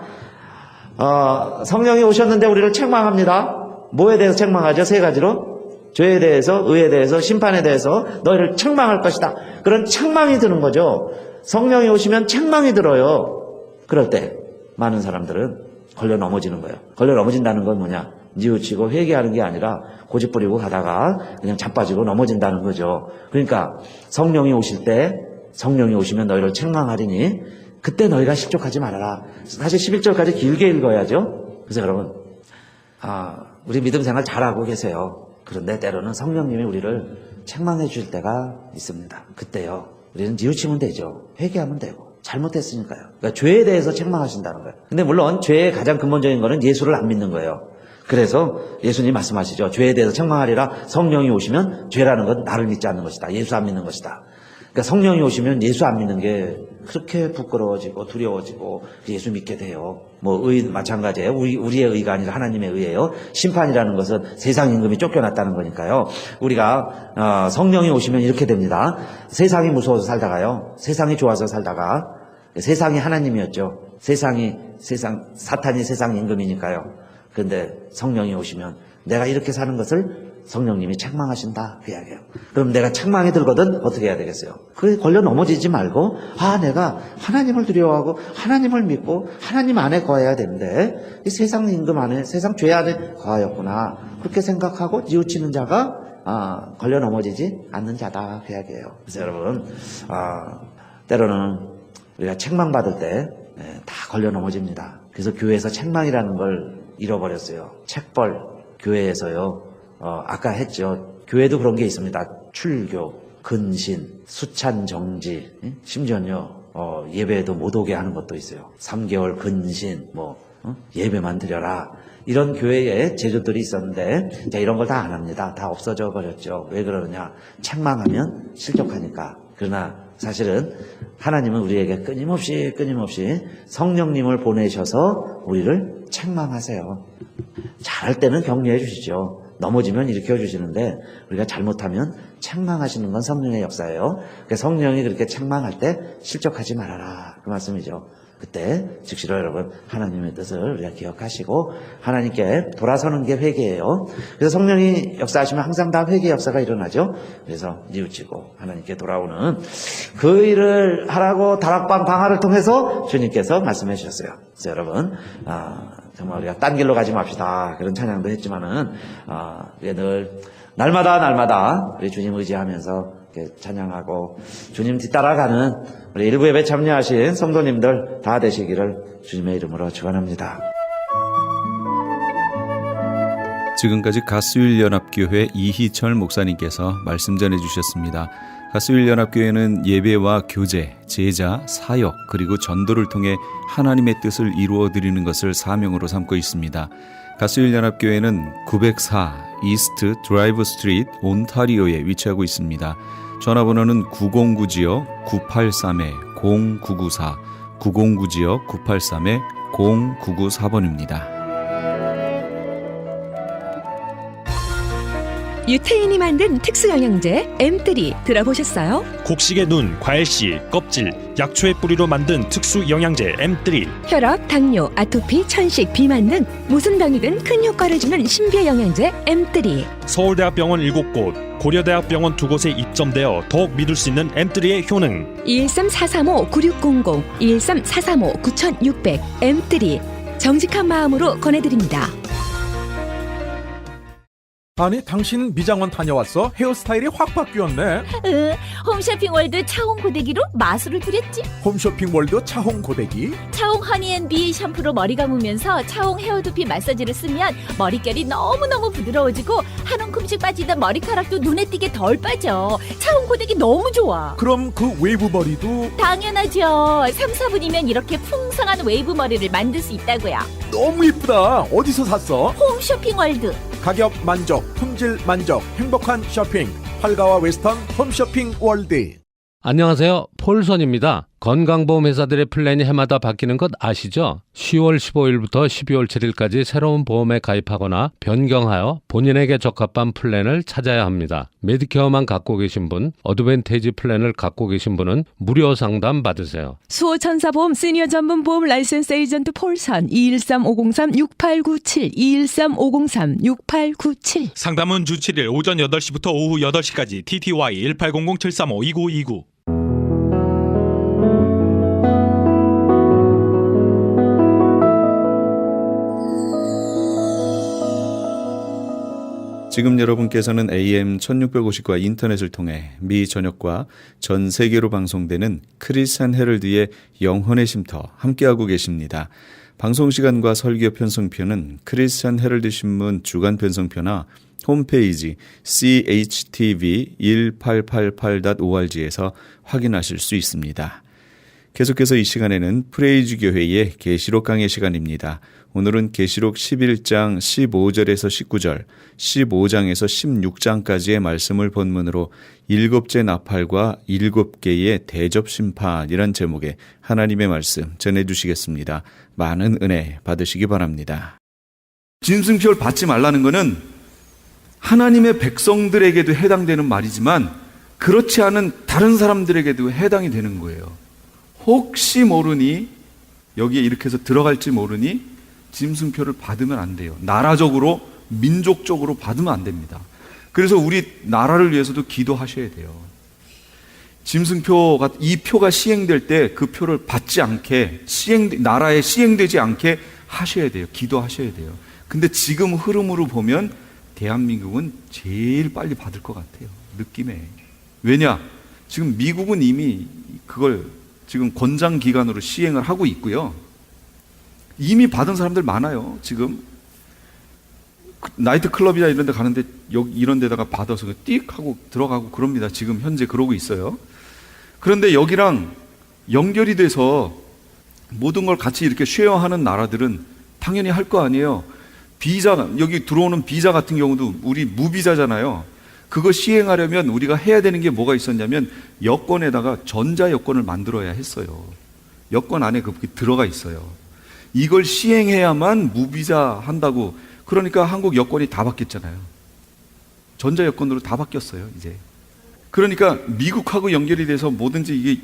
[SPEAKER 2] 성령이 오셨는데 우리를 책망합니다. 뭐에 대해서 책망하죠? 세 가지로. 죄에 대해서, 의에 대해서, 심판에 대해서 너희를 책망할 것이다. 그런 책망이 드는 거죠. 성령이 오시면 책망이 들어요. 그럴 때 많은 사람들은 걸려 넘어지는 거예요. 걸려 넘어진다는 건 뭐냐? 뉘우치고 회개하는 게 아니라 고집 부리고 가다가 그냥 자빠지고 넘어진다는 거죠. 그러니까 성령이 오실 때, 성령이 오시면 너희를 책망하리니 그때 너희가 실족하지 말아라. 사실 11절까지 길게 읽어야죠. 그래서 여러분, 우리 믿음 생활 잘하고 계세요. 그런데 때로는 성령님이 우리를 책망해 주실 때가 있습니다. 그때요, 우리는 뉘우치면 되죠. 회개하면 되고. 잘못했으니까요. 그러니까 죄에 대해서 책망하신다는 거예요. 근데 물론 죄의 가장 근본적인 거는 예수를 안 믿는 거예요. 그래서 예수님 말씀하시죠. 죄에 대해서 책망하리라. 성령이 오시면 죄라는 건 나를 믿지 않는 것이다. 예수 안 믿는 것이다. 그러니까 성령이 오시면 예수 안 믿는 게 그렇게 부끄러워지고 두려워지고 예수 믿게 돼요. 마찬가지예요. 우리의 의가 아니라 하나님의 의예요. 심판이라는 것은 세상 임금이 쫓겨났다는 거니까요. 우리가 성령이 오시면 이렇게 됩니다. 세상이 무서워서 살다가요, 세상이 좋아서 살다가, 세상이 하나님이었죠. 사탄이 세상 임금이니까요. 그런데 성령이 오시면 내가 이렇게 사는 것을 성령님이 책망하신다, 그 이야기예요. 그럼 내가 책망이 들거든 어떻게 해야 되겠어요? 그게 걸려 넘어지지 말고, 내가 하나님을 두려워하고 하나님을 믿고 하나님 안에 거해야 되는데 이 세상 임금 안에, 세상 죄 안에 거하였구나, 그렇게 생각하고 뉘우치는 자가 걸려 넘어지지 않는 자다, 그 이야기예요. 그래서 여러분, 때로는 우리가 책망받을 때 다 걸려 넘어집니다. 그래서 교회에서 책망이라는 걸 잃어버렸어요. 책벌, 교회에서요. 아까 했죠. 교회도 그런 게 있습니다. 출교, 근신, 수찬 정지, 심지어는요, 예배에도 못 오게 하는 것도 있어요. 3개월 근신, 예배만 드려라. 이런 교회에 제도들이 있었는데, 이런 걸 다 안 합니다. 다 없어져 버렸죠. 왜 그러느냐? 책망하면 실족하니까. 그러나 사실은 하나님은 우리에게 끊임없이 성령님을 보내셔서 우리를 책망하세요. 잘할 때는 격려해 주시죠. 넘어지면 일으켜 주시는데, 우리가 잘못하면 책망하시는 건 성령의 역사예요. 그러니까 성령이 그렇게 책망할 때 실족하지 말아라, 그 말씀이죠. 그때 즉시로 여러분, 하나님의 뜻을 우리가 기억하시고 하나님께 돌아서는 게 회개예요. 그래서 성령이 역사하시면 항상 다 회개 역사가 일어나죠. 그래서 뉘우치고 하나님께 돌아오는 그 일을 하라고 다락방 방화를 통해서 주님께서 말씀해 주셨어요. 그래서 여러분, 정말 우리가 딴 길로 가지 맙시다, 그런 찬양도 했지만은 우리가 늘 날마다 우리 주님 의지하면서 이렇게 찬양하고 주님 뒤따라가는 우리 일부 예배 참여하신 성도님들 다 되시기를 주님의 이름으로 축원합니다.
[SPEAKER 1] 지금까지 가스윌연합교회 이희철 목사님께서 말씀 전해주셨습니다. 가스윌연합교회는 예배와 교제, 제자, 사역 그리고 전도를 통해 하나님의 뜻을 이루어드리는 것을 사명으로 삼고 있습니다. 가스윌연합교회는 904 이스트 드라이브 스트리트 온타리오에 위치하고 있습니다. 전화번호는 909지역 983-0994 909지역 983-0994번입니다.
[SPEAKER 3] 유태인이 만든 특수영양제 M3 들어보셨어요?
[SPEAKER 4] 곡식의 눈, 과일씨, 껍질, 약초의 뿌리로 만든 특수 영양제 M3.
[SPEAKER 3] 혈압, 당뇨, 아토피, 천식, 비만 등 무슨 병이든 큰 효과를 주는 신비의 영양제 M3.
[SPEAKER 4] 서울대학병원 7곳, 고려대학병원 2곳에 입점되어 더욱 믿을 수 있는 M3의 효능.
[SPEAKER 3] 213-435-9600, 213-435-9600 M3 정직한 마음으로 권해드립니다.
[SPEAKER 5] 아니 당신 미장원 다녀왔어? 헤어스타일이 확 바뀌었네.
[SPEAKER 6] 홈쇼핑 월드 차홍 고데기로 마술을 부렸지.
[SPEAKER 5] 홈쇼핑 월드 차홍 고데기.
[SPEAKER 6] 차홍 허니앤비 샴푸로 머리 감으면서 차홍 헤어두피 마사지를 쓰면 머릿결이 너무너무 부드러워지고 한 움큼씩 빠지던 머리카락도 눈에 띄게 덜 빠져. 차홍 고데기 너무 좋아.
[SPEAKER 5] 그럼 그 웨이브 머리도
[SPEAKER 6] 당연하죠. 3, 4분이면 이렇게 풍성한 웨이브 머리를 만들 수 있다고요.
[SPEAKER 5] 너무 이쁘다. 어디서 샀어?
[SPEAKER 6] 홈쇼핑 월드.
[SPEAKER 5] 가격 만족, 품질 만족, 행복한 쇼핑. 팔가와 웨스턴 홈쇼핑 월드.
[SPEAKER 7] 안녕하세요. 폴선입니다. 건강보험 회사들의 플랜이 해마다 바뀌는 것 아시죠? 10월 15일부터 12월 7일까지 새로운 보험에 가입하거나 변경하여 본인에게 적합한 플랜을 찾아야 합니다. 메디케어만 갖고 계신 분, 어드밴테이지 플랜을 갖고 계신 분은 무료 상담 받으세요.
[SPEAKER 3] 수호천사보험 시니어 전문 보험 라이센스 에이전트 폴선 213-503-6897 213-503-6897
[SPEAKER 4] 상담은 주 7일 오전 8시부터 오후 8시까지 TTY 1800-735-2929.
[SPEAKER 1] 지금 여러분께서는 AM 1650과 인터넷을 통해 미 전역과 전 세계로 방송되는 크리스찬 헤럴드의 영혼의 쉼터 함께하고 계십니다. 방송시간과 설교 편성표는 크리스찬 헤럴드 신문 주간 편성표나 홈페이지 chtv1888.org에서 확인하실 수 있습니다. 계속해서 이 시간에는 프레이즈 교회의 계시록 강의 시간입니다. 오늘은 계시록 11장 15절에서 19절, 15장에서 16장까지의 말씀을 본문으로 7째 나팔과 7개의 대접 심판이란 제목의 하나님의 말씀 전해주시겠습니다. 많은 은혜 받으시기 바랍니다. 짐승표를 받지 말라는 것은 하나님의 백성들에게도 해당되는 말이지만 그렇지 않은 다른 사람들에게도 해당이 되는 거예요. 혹시 모르니 여기에 이렇게 해서 들어갈지 모르니 짐승표를 받으면 안 돼요. 나라적으로 민족적으로 받으면 안 됩니다. 그래서 우리 나라를 위해서도 기도하셔야 돼요. 짐승표가 이 표가 시행될 때 그 표를 받지 않게 나라에 시행되지 않게 하셔야 돼요. 기도하셔야 돼요. 근데 지금 흐름으로 보면 대한민국은 제일 빨리 받을 것 같아요. 느낌에. 왜냐? 지금 미국은 이미 그걸 지금 권장기간으로 시행을 하고 있고요. 이미 받은 사람들 많아요. 지금 나이트클럽이나 이런 데 가는데 여기 이런 데다가 받아서 띡 하고 들어가고 그럽니다. 지금 현재 그러고 있어요. 그런데 여기랑 연결이 돼서 모든 걸 같이 이렇게 쉐어하는 나라들은 당연히 할 거 아니에요. 비자, 여기 들어오는 비자 같은 경우도 우리 무비자잖아요. 그거 시행하려면 우리가 해야 되는 게 뭐가 있었냐면 여권에다가 전자여권을 만들어야 했어요. 여권 안에 그게 들어가 있어요. 이걸 시행해야만 무비자 한다고. 그러니까 한국 여권이 다 바뀌었잖아요. 전자여권으로 다 바뀌었어요, 이제. 그러니까 미국하고 연결이 돼서 뭐든지 이게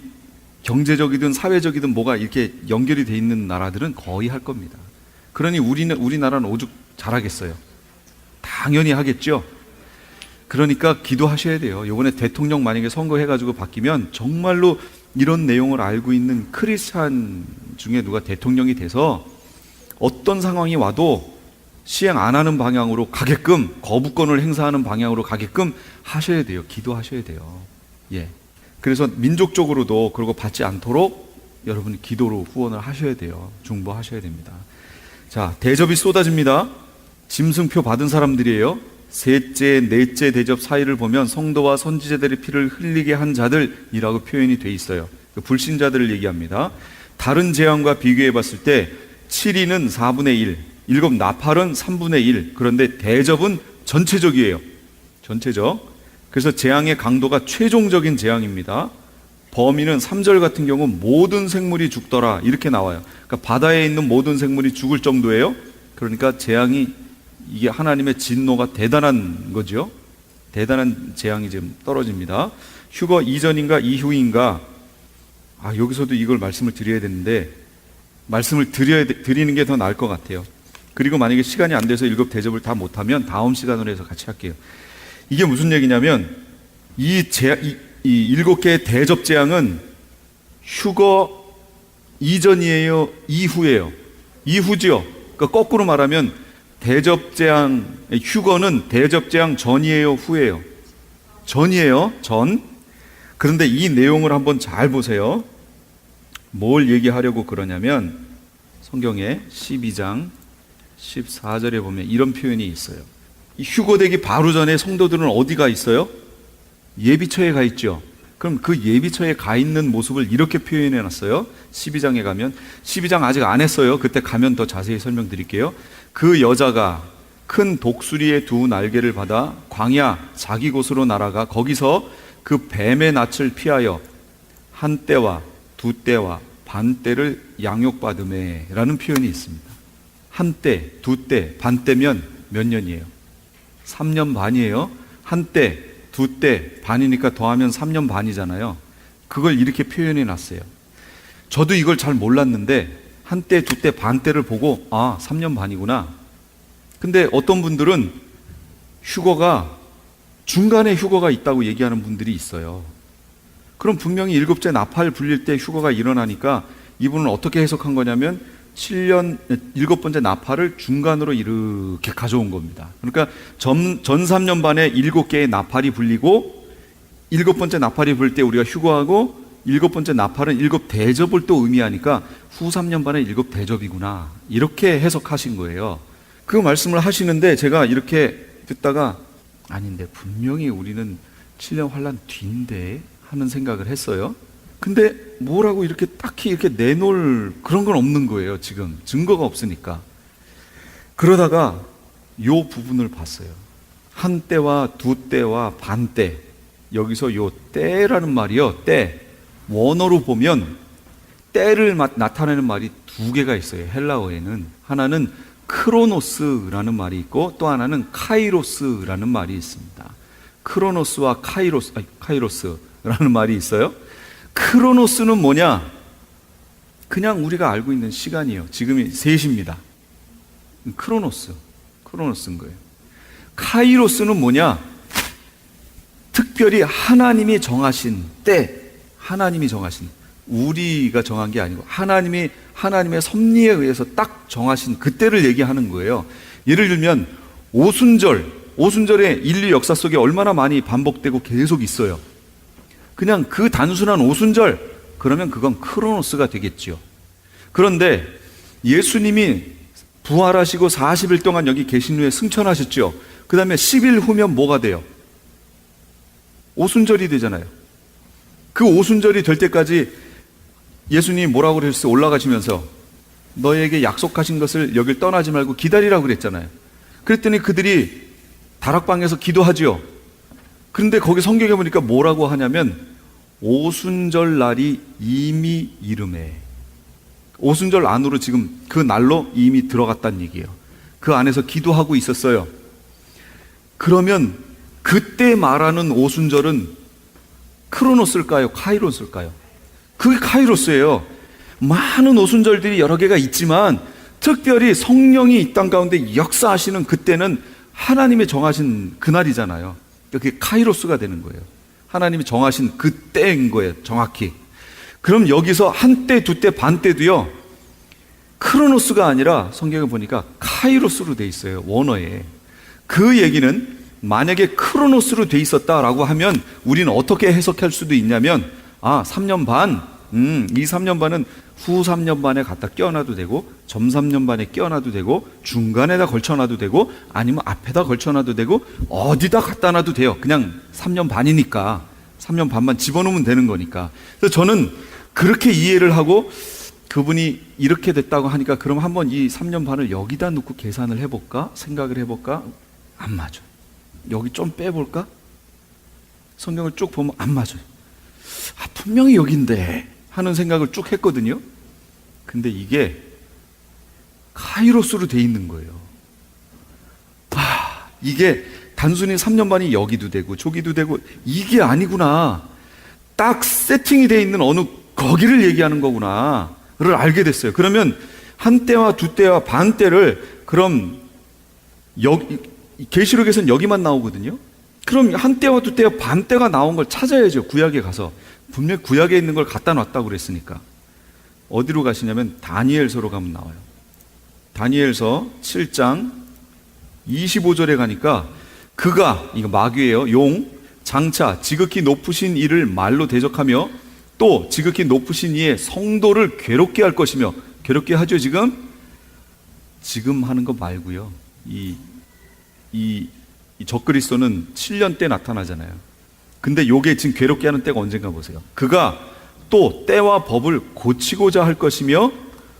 [SPEAKER 1] 경제적이든 사회적이든 뭐가 이렇게 연결이 돼 있는 나라들은 거의 할 겁니다. 그러니 우리나라는 오죽 잘하겠어요. 당연히 하겠죠. 그러니까 기도하셔야 돼요. 이번에 대통령 만약에 선거해가지고 바뀌면 정말로 이런 내용을 알고 있는 크리스찬 중에 누가 대통령이 돼서 어떤 상황이 와도 시행 안 하는 방향으로 가게끔, 거부권을 행사하는 방향으로 가게끔 하셔야 돼요. 기도하셔야 돼요. 예. 그래서 민족적으로도 그러고 받지 않도록 여러분이 기도로 후원을 하셔야 돼요. 중보하셔야 됩니다. 자, 대접이 쏟아집니다. 짐승표 받은 사람들이에요. 셋째, 넷째 대접 사이를 보면 성도와 선지자들의 피를 흘리게 한 자들이라고 표현이 돼 있어요. 불신자들을 얘기합니다. 다른 재앙과 비교해 봤을 때 7인은 4분의 1, 7 나팔은 3분의 1. 그런데 대접은 전체적이에요. 전체적. 그래서 재앙의 강도가 최종적인 재앙입니다. 범위는 3절 같은 경우 모든 생물이 죽더라 이렇게 나와요. 그러니까 바다에 있는 모든 생물이 죽을 정도예요. 그러니까 재앙이 이게 하나님의 진노가 대단한 거죠. 대단한 재앙이 지금 떨어집니다. 휴거 이전인가 이후인가? 여기서도 이걸 말씀을 드려야 되는데 말씀을 드리는 게 더 나을 것 같아요. 그리고 만약에 시간이 안 돼서 7 대접을 다 못하면 다음 시간으로 해서 같이 할게요. 이게 무슨 얘기냐면 이 7개의 대접 재앙은 휴거 이전이에요, 이후예요? 이후지요. 그러니까 거꾸로 말하면 대접 재앙, 휴거는 대접 재앙 전이에요, 후예요? 전이에요, 전. 그런데 이 내용을 한번 잘 보세요. 뭘 얘기하려고 그러냐면 성경에 12장 14절에 보면 이런 표현이 있어요. 이 휴거되기 바로 전에 성도들은 어디가 있어요? 예비처에 가 있죠. 그럼 그 예비처에 가 있는 모습을 이렇게 표현해 놨어요. 12장에 가면, 12장 아직 안 했어요. 그때 가면 더 자세히 설명드릴게요. 그 여자가 큰 독수리의 2 날개를 받아 광야 자기 곳으로 날아가 거기서 그 뱀의 낯을 피하여 한 때와 2 때와 반 때를 양육받음에 라는 표현이 있습니다. 한 때, 2 때, 반 때면 몇 년이에요? 3년 반이에요. 한 때, 2 때, 반이니까 더하면 3년 반이잖아요. 그걸 이렇게 표현해 놨어요. 저도 이걸 잘 몰랐는데 한 때, 2 때, 반 때를 보고 3년 반이구나. 근데 어떤 분들은 휴거가 중간에 휴거가 있다고 얘기하는 분들이 있어요. 그럼 분명히 7째 나팔 불릴 때 휴거가 일어나니까 이분은 어떻게 해석한 거냐면 7번째 나팔을 중간으로 이렇게 가져온 겁니다. 그러니까 전 3년 반에 7개의 나팔이 불리고 7번째 나팔이 불 때 우리가 휴거하고 7번째 나팔은 7 대접을 또 의미하니까 후 3년 반에 7 대접이구나. 이렇게 해석하신 거예요. 그 말씀을 하시는데 제가 이렇게 듣다가 아닌데 분명히 우리는 7년 환란 뒤인데 하는 생각을 했어요. 근데 뭐라고 이렇게 딱히 이렇게 내놓을 그런 건 없는 거예요. 지금 증거가 없으니까. 그러다가 요 부분을 봤어요. 한 때와 2 때와 반 때. 여기서 요 때라는 말이요, 때 원어로 보면 때를 나타내는 말이 2개가 있어요. 헬라어에는 하나는 크로노스라는 말이 있고 또 하나는 카이로스라는 말이 있습니다. 크로노스와 카이로스라는 말이 있어요. 크로노스는 뭐냐? 그냥 우리가 알고 있는 시간이에요. 지금이 3시입니다. 크로노스인 거예요. 카이로스는 뭐냐? 특별히 하나님이 정하신 때, 하나님이 정하신, 우리가 정한 게 아니고 하나님의 섭리에 의해서 딱 정하신 그때를 얘기하는 거예요. 예를 들면 오순절의 인류 역사 속에 얼마나 많이 반복되고 계속 있어요. 그냥 그 단순한 오순절, 그러면 그건 크로노스가 되겠죠. 그런데 예수님이 부활하시고 40일 동안 여기 계신 후에 승천하셨죠. 그 다음에 10일 후면 뭐가 돼요? 오순절이 되잖아요. 그 오순절이 될 때까지 예수님이 뭐라고 그랬어요? 올라가시면서 너에게 약속하신 것을 여길 떠나지 말고 기다리라고 그랬잖아요. 그랬더니 그들이 다락방에서 기도하지요. 그런데 거기 성경에 보니까 뭐라고 하냐면 오순절 날이 이미 이름에, 오순절 안으로 지금 그 날로 이미 들어갔다는 얘기예요. 그 안에서 기도하고 있었어요. 그러면 그때 말하는 오순절은 크로노스일까요? 카이로스일까요? 그게 카이로스예요. 많은 오순절들이 여러 개가 있지만 특별히 성령이 이 땅 가운데 역사하시는 그때는 하나님이 정하신 그날이잖아요. 그게 카이로스가 되는 거예요. 하나님이 정하신 그때인 거예요. 정확히. 그럼 여기서 한 때, 2 때, 반 때도요, 크로노스가 아니라 성경에 보니까 카이로스로 돼 있어요. 원어에. 그 얘기는 만약에 크로노스로 돼 있었다라고 하면 우리는 어떻게 해석할 수도 있냐면 3년 반, 이 3년 반은 후 3년 반에 갖다 끼워놔도 되고 점 3년 반에 끼워놔도 되고 중간에다 걸쳐놔도 되고 아니면 앞에다 걸쳐놔도 되고 어디다 갖다 놔도 돼요. 그냥 3년 반이니까 3년 반만 집어넣으면 되는 거니까. 그래서 저는 그렇게 이해를 하고 그분이 이렇게 됐다고 하니까 그럼 한번 이 3년 반을 여기다 놓고 계산을 해볼까? 생각을 해볼까? 안 맞아요. 여기 좀 빼볼까? 성경을 쭉 보면 안 맞아요. 분명히 여긴데 하는 생각을 쭉 했거든요. 근데 이게 카이로스로 돼 있는 거예요. 이게 단순히 3년 반이 여기도 되고 저기도 되고 이게 아니구나. 딱 세팅이 돼 있는 어느 거기를 얘기하는 거구나를 알게 됐어요. 그러면 한 때와 두 때와 반 때를 그럼 계시록에서는 여기만 나오거든요. 그럼 한 때와 두 때와 반 때가 나온 걸 찾아야죠. 구약에 가서. 분명히 구약에 있는 걸 갖다 놨다고 그랬으니까. 어디로 가시냐면 다니엘서로 가면 나와요. 다니엘서 7장 25절에 가니까 그가, 이거 마귀예요. 용, 장차 지극히 높으신 이를 말로 대적하며 또 지극히 높으신 이의 성도를 괴롭게 할 것이며, 괴롭게 하죠 지금 하는 거 말고요. 이 적그리스도는 7년 때 나타나잖아요. 근데 요게 지금 괴롭게 하는 때가 언젠가 보세요. 그가 또 때와 법을 고치고자 할 것이며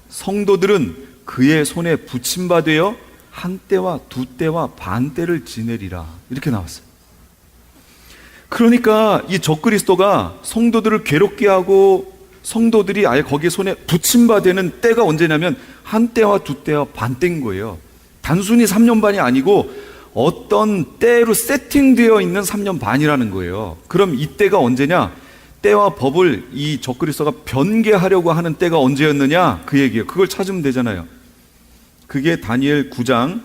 [SPEAKER 1] 성도들은 그의 손에 붙임바되어 한 때와 두 때와 반 때를 지내리라. 이렇게 나왔어요. 그러니까 이 적그리스도가 성도들을 괴롭게 하고 성도들이 아예 거기에 손에 붙임바되는 때가 언제냐면 한 때와 두 때와 반 때인 거예요. 단순히 3년 반이 아니고 어떤 때로 세팅되어 있는 3년 반이라는 거예요. 그럼 이 때가 언제냐? 때와 법을 이 적그리스도가 변개하려고 하는 때가 언제였느냐? 그 얘기예요. 그걸 찾으면 되잖아요. 그게 다니엘 9장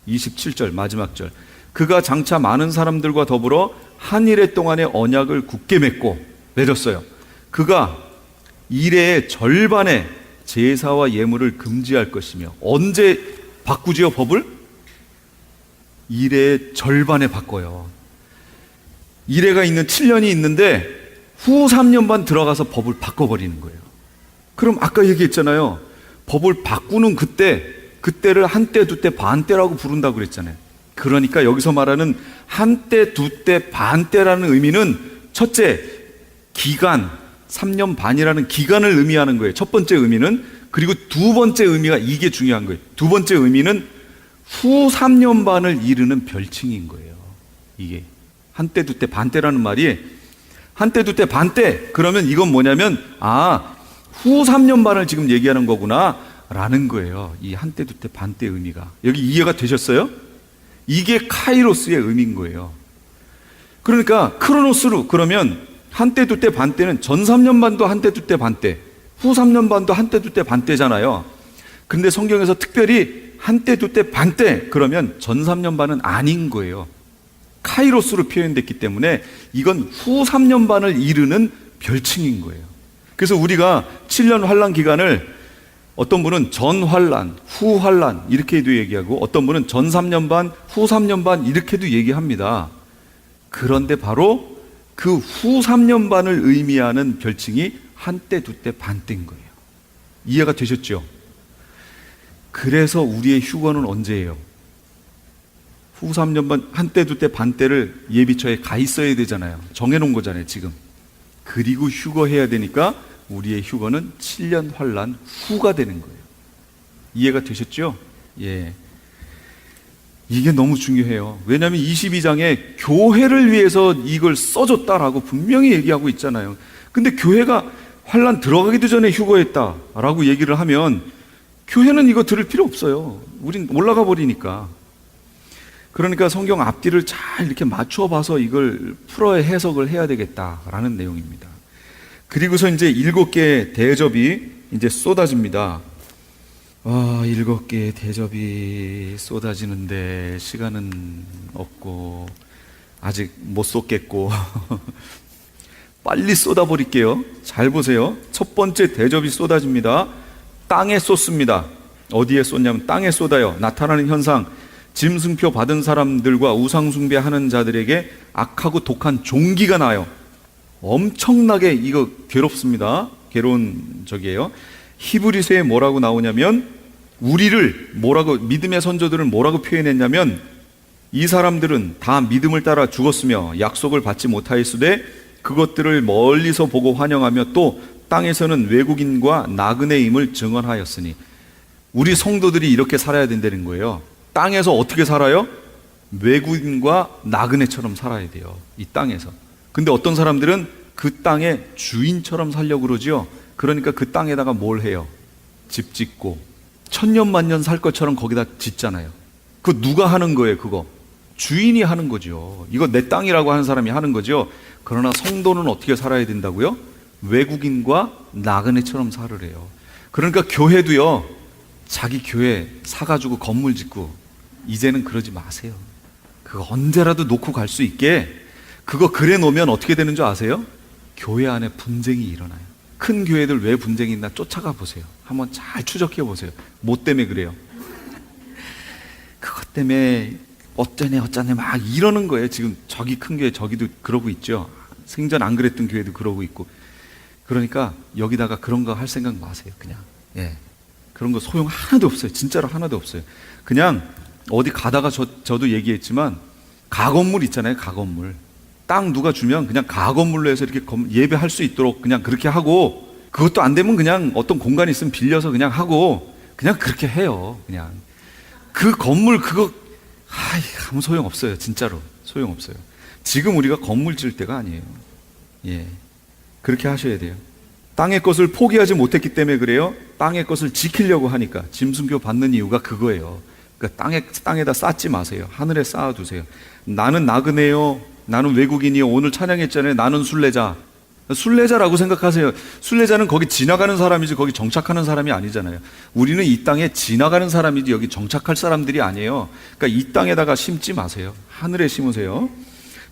[SPEAKER 1] 27절 마지막 절. 그가 장차 많은 사람들과 더불어 한 일해 동안의 언약을 굳게 맺었어요. 그가 일의 절반에 제사와 예물을 금지할 것이며, 언제 바꾸지요 법을? 일의 절반에 바꿔요. 일회가 있는 7년이 있는데 후 3년 반 들어가서 법을 바꿔버리는 거예요. 그럼 아까 얘기했잖아요. 법을 바꾸는 그때를 한 때, 두 때, 반 때라고 부른다고 그랬잖아요. 그러니까 여기서 말하는 한 때, 두 때, 반 때라는 의미는 첫째, 기간, 3년 반이라는 기간을 의미하는 거예요. 첫 번째 의미는. 그리고 두 번째 의미가 이게 중요한 거예요. 두 번째 의미는 후 3년 반을 이르는 별칭인 거예요. 이게 한때 두때 반때라는 말이 한때 두때 반때, 그러면 이건 뭐냐면 후 3년 반을 지금 얘기하는 거구나 라는 거예요. 이 한때 두때 반때 의미가. 여기 이해가 되셨어요? 이게 카이로스의 의미인 거예요. 그러니까 크로노스로 그러면 한때 두때 반때는 전 3년 반도 한때 두때 반때, 후 3년 반도 한때 두때 반때잖아요. 근데 성경에서 특별히 한때 두때 반때 그러면 전 3년 반은 아닌 거예요. 카이로스로 표현됐기 때문에 이건 후 3년 반을 이르는 별칭인 거예요. 그래서 우리가 7년 환란 기간을 어떤 분은 전 환란, 후 환란 이렇게도 얘기하고 어떤 분은 전 3년 반, 후 3년 반 이렇게도 얘기합니다. 그런데 바로 그 후 3년 반을 의미하는 별칭이 한때 두때 반때인 거예요. 이해가 되셨죠? 그래서 우리의 휴거는 언제예요? 후 3년 반, 한때 두때 반때를 예비처에 가 있어야 되잖아요. 정해놓은 거잖아요 지금. 그리고 휴거해야 되니까 우리의 휴거는 7년 환란 후가 되는 거예요. 이해가 되셨죠? 예. 이게 너무 중요해요. 왜냐하면 22장에 교회를 위해서 이걸 써줬다라고 분명히 얘기하고 있잖아요. 근데 교회가 환란 들어가기도 전에 휴거했다라고 얘기를 하면 교회는 이거 들을 필요 없어요. 우린 올라가 버리니까. 그러니까 성경 앞뒤를 잘 이렇게 맞춰 봐서 이걸 풀어 해석을 해야 되겠다라는 내용입니다. 그리고서 이제 7개의 대접이 이제 쏟아집니다. 7개의 대접이 쏟아지는데 시간은 없고 아직 못 쏟겠고 빨리 쏟아버릴게요. 잘 보세요. 첫 번째 대접이 쏟아집니다. 땅에 쏟습니다. 어디에 쏟냐면 땅에 쏟아요. 나타나는 현상, 짐승표 받은 사람들과 우상숭배하는 자들에게 악하고 독한 종기가 나요. 엄청나게 이거 괴롭습니다. 괴로운 적이에요. 히브리서에 뭐라고 나오냐면 우리를 뭐라고, 믿음의 선조들은 뭐라고 표현했냐면 이 사람들은 다 믿음을 따라 죽었으며 약속을 받지 못하였으되 그것들을 멀리서 보고 환영하며 또 땅에서는 외국인과 나그네임을 증언하였으니, 우리 성도들이 이렇게 살아야 된다는 거예요. 땅에서 어떻게 살아요? 외국인과 나그네처럼 살아야 돼요, 이 땅에서. 근데 어떤 사람들은 그 땅의 주인처럼 살려고 그러죠. 그러니까 그 땅에다가 뭘 해요? 집 짓고 천년만년 살 것처럼 거기다 짓잖아요. 그거 누가 하는 거예요? 그거 주인이 하는 거죠. 이거 내 땅이라고 하는 사람이 하는 거죠. 그러나 성도는 어떻게 살아야 된다고요? 외국인과 나그네처럼 살으래요. 그러니까 교회도요, 자기 교회 사가지고 건물 짓고 이제는 그러지 마세요. 그거 언제라도 놓고 갈 수 있게 그거 그래 놓으면 어떻게 되는 줄 아세요? 교회 안에 분쟁이 일어나요. 큰 교회들 왜 분쟁이 있나 쫓아가 보세요. 한번 잘 추적해 보세요. 뭐 때문에 그래요? 그것 때문에 어쩌네 막 이러는 거예요. 지금 저기 큰 교회 저기도 그러고 있죠. 생전 안 그랬던 교회도 그러고 있고. 그러니까 여기다가 그런 거 할 생각 마세요. 그냥 그런 거 소용 하나도 없어요. 진짜로 하나도 없어요. 그냥 어디 가다가 저도 얘기했지만 가건물 있잖아요. 가건물. 땅 누가 주면 그냥 가건물로 해서 이렇게 예배할 수 있도록 그냥 그렇게 하고, 그것도 안 되면 그냥 어떤 공간이 있으면 빌려서 그냥 하고 그냥 그렇게 해요. 그냥 그 건물 그거 아무 소용 없어요. 진짜로 소용 없어요. 지금 우리가 건물 지을 때가 아니에요. 그렇게 하셔야 돼요. 땅의 것을 포기하지 못했기 때문에 그래요. 땅의 것을 지키려고 하니까 짐승표 받는 이유가 그거예요. 그러니까 땅에다 쌓지 마세요. 하늘에 쌓아두세요. 나는 나그네요, 나는 외국인이요. 오늘 찬양했잖아요. 나는 순례자. 순례자라고 생각하세요. 순례자는 거기 지나가는 사람이지 거기 정착하는 사람이 아니잖아요. 우리는 이 땅에 지나가는 사람이지 여기 정착할 사람들이 아니에요. 그러니까 이 땅에다가 심지 마세요. 하늘에 심으세요.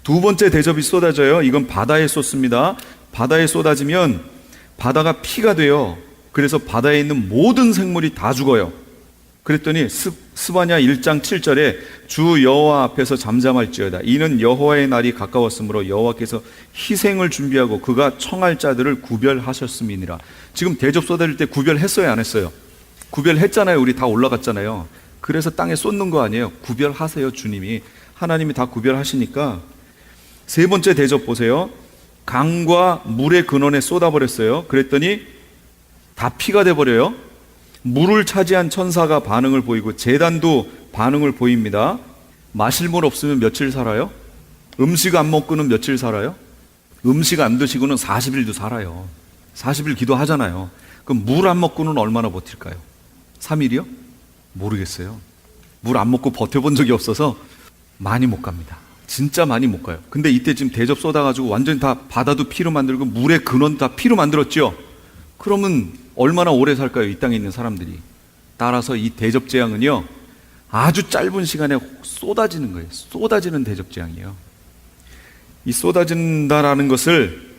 [SPEAKER 1] 두 번째 대접이 쏟아져요. 이건 바다에 쏟습니다. 바다에 쏟아지면 바다가 피가 돼요. 그래서 바다에 있는 모든 생물이 다 죽어요. 그랬더니 스바냐 1장 7절에 주 여호와 앞에서 잠잠할지어다. 이는 여호와의 날이 가까웠으므로 여호와께서 희생을 준비하고 그가 청할 자들을 구별하셨음이니라. 지금 대접 쏟아질 때 구별했어요, 안 했어요? 구별했잖아요. 우리 다 올라갔잖아요. 그래서 땅에 쏟는 거 아니에요. 구별하세요. 주님이, 하나님이 다 구별하시니까. 세 번째 대접 보세요. 강과 물의 근원에 쏟아버렸어요. 그랬더니 다 피가 돼버려요. 물을 차지한 천사가 반응을 보이고 제단도 반응을 보입니다. 마실 물 없으면 며칠 살아요? 음식 안 먹고는 며칠 살아요? 음식 안 드시고는 40일도 살아요. 40일 기도하잖아요. 그럼 물 안 먹고는 얼마나 버틸까요? 3일이요? 모르겠어요. 물 안 먹고 버텨본 적이 없어서 많이 못 갑니다. 진짜 많이 못 가요. 근데 이때 지금 대접 쏟아가지고 완전히 다 바다도 피로 만들고 물의 근원도 다 피로 만들었죠. 그러면 얼마나 오래 살까요? 이 땅에 있는 사람들이. 따라서 이 대접 재앙은요, 아주 짧은 시간에 쏟아지는 거예요. 쏟아지는 대접 재앙이에요. 이 쏟아진다라는 것을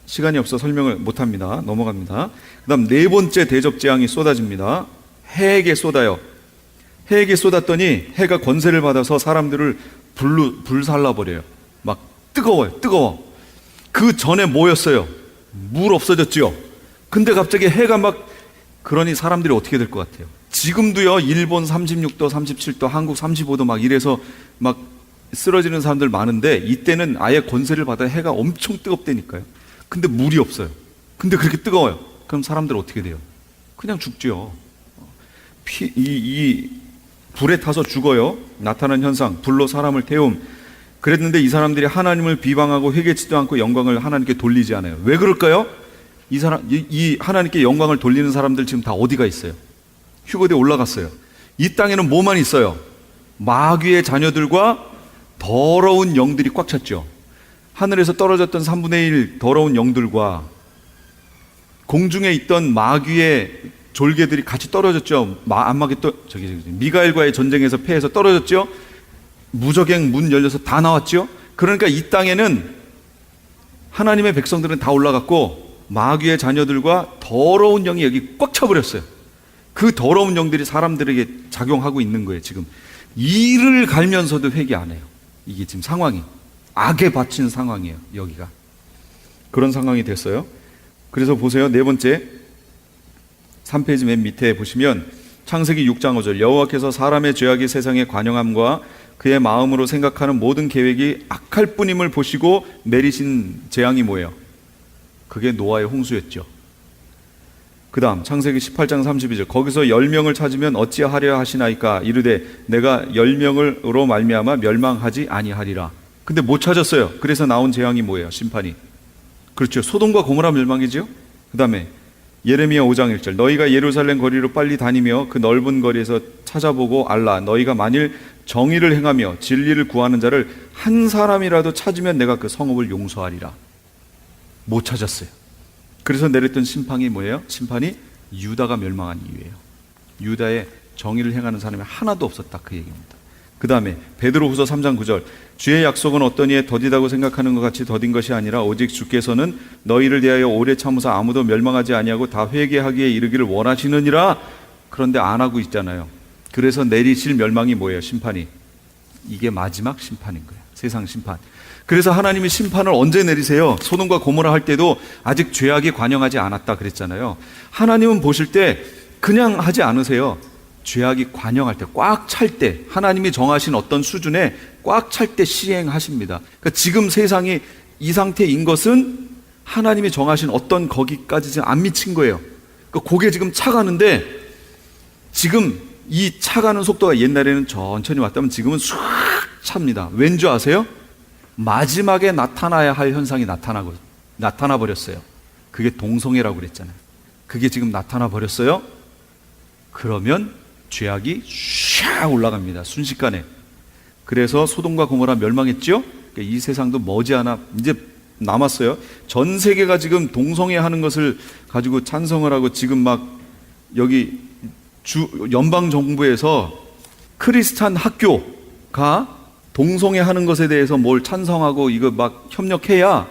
[SPEAKER 1] 시간이 없어 설명을 못합니다. 넘어갑니다. 그 다음 네 번째 대접 재앙이 쏟아집니다. 해에게 쏟아요. 해에게 쏟았더니 해가 권세를 받아서 사람들을 불살라버려요. 막 뜨거워요. 뜨거워. 그 전에 뭐였어요? 물 없어졌죠. 근데 갑자기 해가 막, 그러니 사람들이 어떻게 될 것 같아요? 지금도요, 일본 36도, 37도, 한국 35도 막 이래서 막 쓰러지는 사람들 많은데, 이때는 아예 권세를 받아 해가 엄청 뜨겁다니까요. 근데 물이 없어요. 근데 그렇게 뜨거워요. 그럼 사람들 어떻게 돼요? 그냥 죽죠. 이 불에 타서 죽어요. 나타난 현상, 불로 사람을 태움. 그랬는데 이 사람들이 하나님을 비방하고 회개치도 않고 영광을 하나님께 돌리지 않아요. 왜 그럴까요? 이 하나님께 영광을 돌리는 사람들 지금 다 어디가 있어요? 휴거대에 올라갔어요. 이 땅에는 뭐만 있어요? 마귀의 자녀들과 더러운 영들이 꽉 찼죠. 하늘에서 떨어졌던 3분의 1 더러운 영들과 공중에 있던 마귀의 졸개들이 같이 떨어졌죠. 미가엘과의 전쟁에서 패해서 떨어졌죠. 무저갱 문 열려서 다 나왔죠. 그러니까 이 땅에는 하나님의 백성들은 다 올라갔고 마귀의 자녀들과 더러운 영이 여기 꽉 차버렸어요. 그 더러운 영들이 사람들에게 작용하고 있는 거예요. 지금 이를 갈면서도 회개 안 해요. 이게 지금 상황이 악에 바친 상황이에요. 여기가 그런 상황이 됐어요. 그래서 보세요. 네 번째 3페이지 맨 밑에 보시면 창세기 6장 5절 여호와께서 사람의 죄악이 세상에 관영함과 그의 마음으로 생각하는 모든 계획이 악할 뿐임을 보시고 내리신 재앙이 뭐예요? 그게 노아의 홍수였죠. 그 다음 창세기 18장 32절 거기서 10명을 찾으면 어찌하려 하시나이까 이르되 내가 10명으로 말미암아 멸망하지 아니하리라. 근데 못 찾았어요. 그래서 나온 재앙이 뭐예요? 심판이. 그렇죠. 소돔과 고모라 멸망이죠. 그 다음에 예레미야 5장 1절 너희가 예루살렘 거리로 빨리 다니며 그 넓은 거리에서 찾아보고 알라. 너희가 만일 정의를 행하며 진리를 구하는 자를 한 사람이라도 찾으면 내가 그 성읍을 용서하리라. 못 찾았어요. 그래서 내렸던 심판이 뭐예요? 심판이 유다가 멸망한 이유예요. 유다에 정의를 행하는 사람이 하나도 없었다. 그 얘기입니다. 그 다음에 베드로후서 3장 9절 주의 약속은 어떤 이에 더디다고 생각하는 것 같이 더딘 것이 아니라 오직 주께서는 너희를 대하여 오래 참으사 아무도 멸망하지 아니하고 다 회개하기에 이르기를 원하시느니라. 그런데 안 하고 있잖아요. 그래서 내리실 멸망이 뭐예요? 심판이. 이게 마지막 심판인 거예요. 세상 심판. 그래서 하나님이 심판을 언제 내리세요? 소돔과 고모라 할 때도 아직 죄악이 관영하지 않았다 그랬잖아요. 하나님은 보실 때 그냥 하지 않으세요. 죄악이 관영할 때, 꽉 찰 때, 하나님이 정하신 어떤 수준에 꽉 찰 때 시행하십니다. 그러니까 지금 세상이 이 상태인 것은 하나님이 정하신 어떤 거기까지 지금 안 미친 거예요. 그러니까 그게 지금 차가는데 지금 이 차가는 속도가 옛날에는 천천히 왔다면 지금은 쑥 찹니다. 왠지 아세요? 마지막에 나타나야 할 현상이 나타나 버렸어요. 그게 동성애라고 그랬잖아요. 그게 지금 나타나 버렸어요. 그러면 죄악이 샥 올라갑니다. 순식간에. 그래서 소돔과 고모라 멸망했죠. 그러니까 이 세상도 머지않아 이제 남았어요. 전 세계가 지금 동성애 하는 것을 가지고 찬성을 하고 지금 막 여기 연방 정부에서 크리스찬 학교가 동성애 하는 것에 대해서 뭘 찬성하고 이거 막 협력해야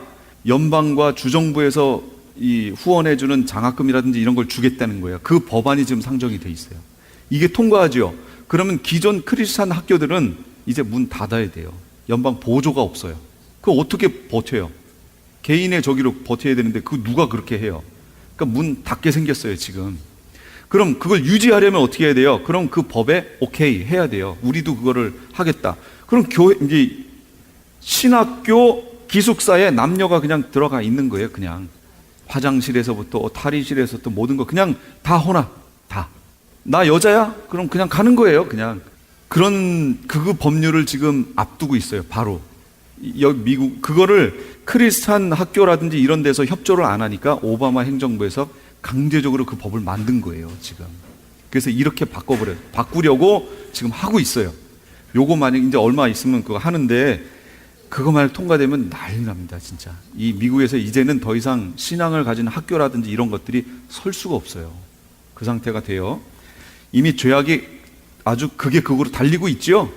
[SPEAKER 1] 연방과 주정부에서 이 후원해주는 장학금이라든지 이런 걸 주겠다는 거예요. 그 법안이 지금 상정이 돼 있어요. 이게 통과하죠. 그러면 기존 크리스찬 학교들은 이제 문 닫아야 돼요. 연방 보조가 없어요. 그거 어떻게 버텨요? 개인의 저기로 버텨야 되는데 그 누가 그렇게 해요? 그러니까 문 닫게 생겼어요 지금. 그럼 그걸 유지하려면 어떻게 해야 돼요? 그럼 그 법에 오케이 해야 돼요. 우리도 그거를 하겠다. 그럼 교회 이제 신학교 기숙사에 남녀가 그냥 들어가 있는 거예요. 그냥 화장실에서부터 탈의실에서부터 모든 거 그냥 다 혼합 다. 나 여자야? 그럼 그냥 가는 거예요. 그냥 그런 그 법률을 지금 앞두고 있어요. 바로 여기 미국 그거를 크리스찬 학교라든지 이런 데서 협조를 안 하니까 오바마 행정부에서 강제적으로 그 법을 만든 거예요. 지금. 그래서 이렇게 바꾸려고 지금 하고 있어요. 요거 만약 이제 얼마 있으면 그거 하는데 그거 만약 통과되면 난리 납니다. 진짜. 이 미국에서 이제는 더 이상 신앙을 가진 학교라든지 이런 것들이 설 수가 없어요. 그 상태가 돼요. 이미 죄악이 아주 극에 극으로 달리고 있죠.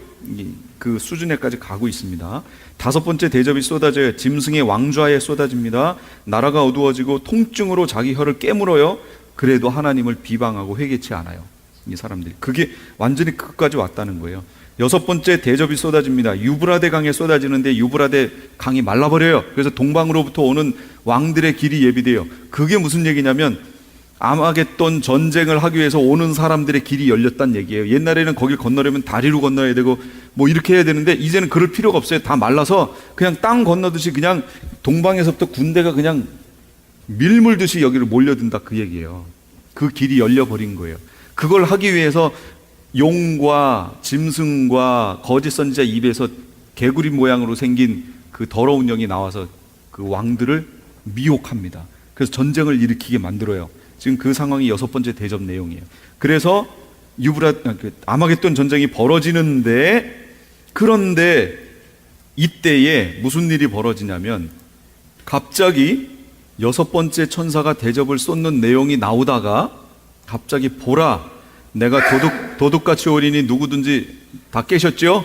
[SPEAKER 1] 그 수준에까지 가고 있습니다. 5번째 대접이 쏟아져요. 짐승의 왕좌에 쏟아집니다. 나라가 어두워지고 통증으로 자기 혀를 깨물어요. 그래도 하나님을 비방하고 회개치 않아요. 이 사람들이. 그게 완전히 끝까지 왔다는 거예요. 6번째 대접이 쏟아집니다. 유브라데 강에 쏟아지는데 유브라데 강이 말라버려요. 그래서 동방으로부터 오는 왕들의 길이 예비돼요. 그게 무슨 얘기냐면 아마겟돈 전쟁을 하기 위해서 오는 사람들의 길이 열렸다는 얘기예요. 옛날에는 거길 건너려면 다리로 건너야 되고 뭐 이렇게 해야 되는데 이제는 그럴 필요가 없어요. 다 말라서 그냥 땅 건너듯이 그냥 동방에서부터 군대가 그냥 밀물듯이 여기를 몰려든다 그 얘기예요. 그 길이 열려버린 거예요. 그걸 하기 위해서 용과 짐승과 거짓 선지자 입에서 개구리 모양으로 생긴 그 더러운 영이 나와서 그 왕들을 미혹합니다. 그래서 전쟁을 일으키게 만들어요. 지금 그 상황이 6번째 대접 내용이에요. 그래서 아마겟돈 전쟁이 벌어지는데 그런데 이때에 무슨 일이 벌어지냐면 갑자기 6번째 천사가 대접을 쏟는 내용이 나오다가 갑자기 보라 내가 도둑같이 오리니 누구든지 다 깨셨죠?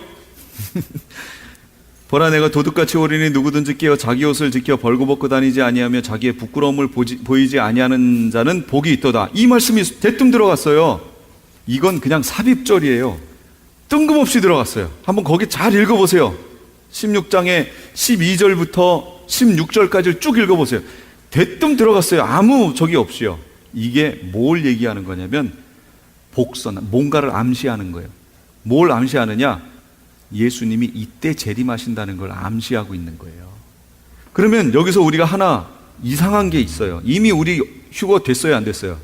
[SPEAKER 1] 보라 내가 도둑같이 오리니 누구든지 깨어 자기 옷을 지켜 벌거벗고 다니지 아니하며 자기의 부끄러움을 보이지 아니하는 자는 복이 있도다. 이 말씀이 대뜸 들어갔어요. 이건 그냥 삽입절이에요. 뜬금없이 들어갔어요. 한번 거기 잘 읽어보세요. 16장에 12절부터 16절까지를 쭉 읽어보세요. 대뜸 들어갔어요. 아무 적이 없이요. 이게 뭘 얘기하는 거냐면 복선, 뭔가를 암시하는 거예요. 뭘 암시하느냐? 예수님이 이때 재림하신다는 걸 암시하고 있는 거예요. 그러면 여기서 우리가 하나 이상한 게 있어요. 이미 우리 휴거 됐어요, 안 됐어요?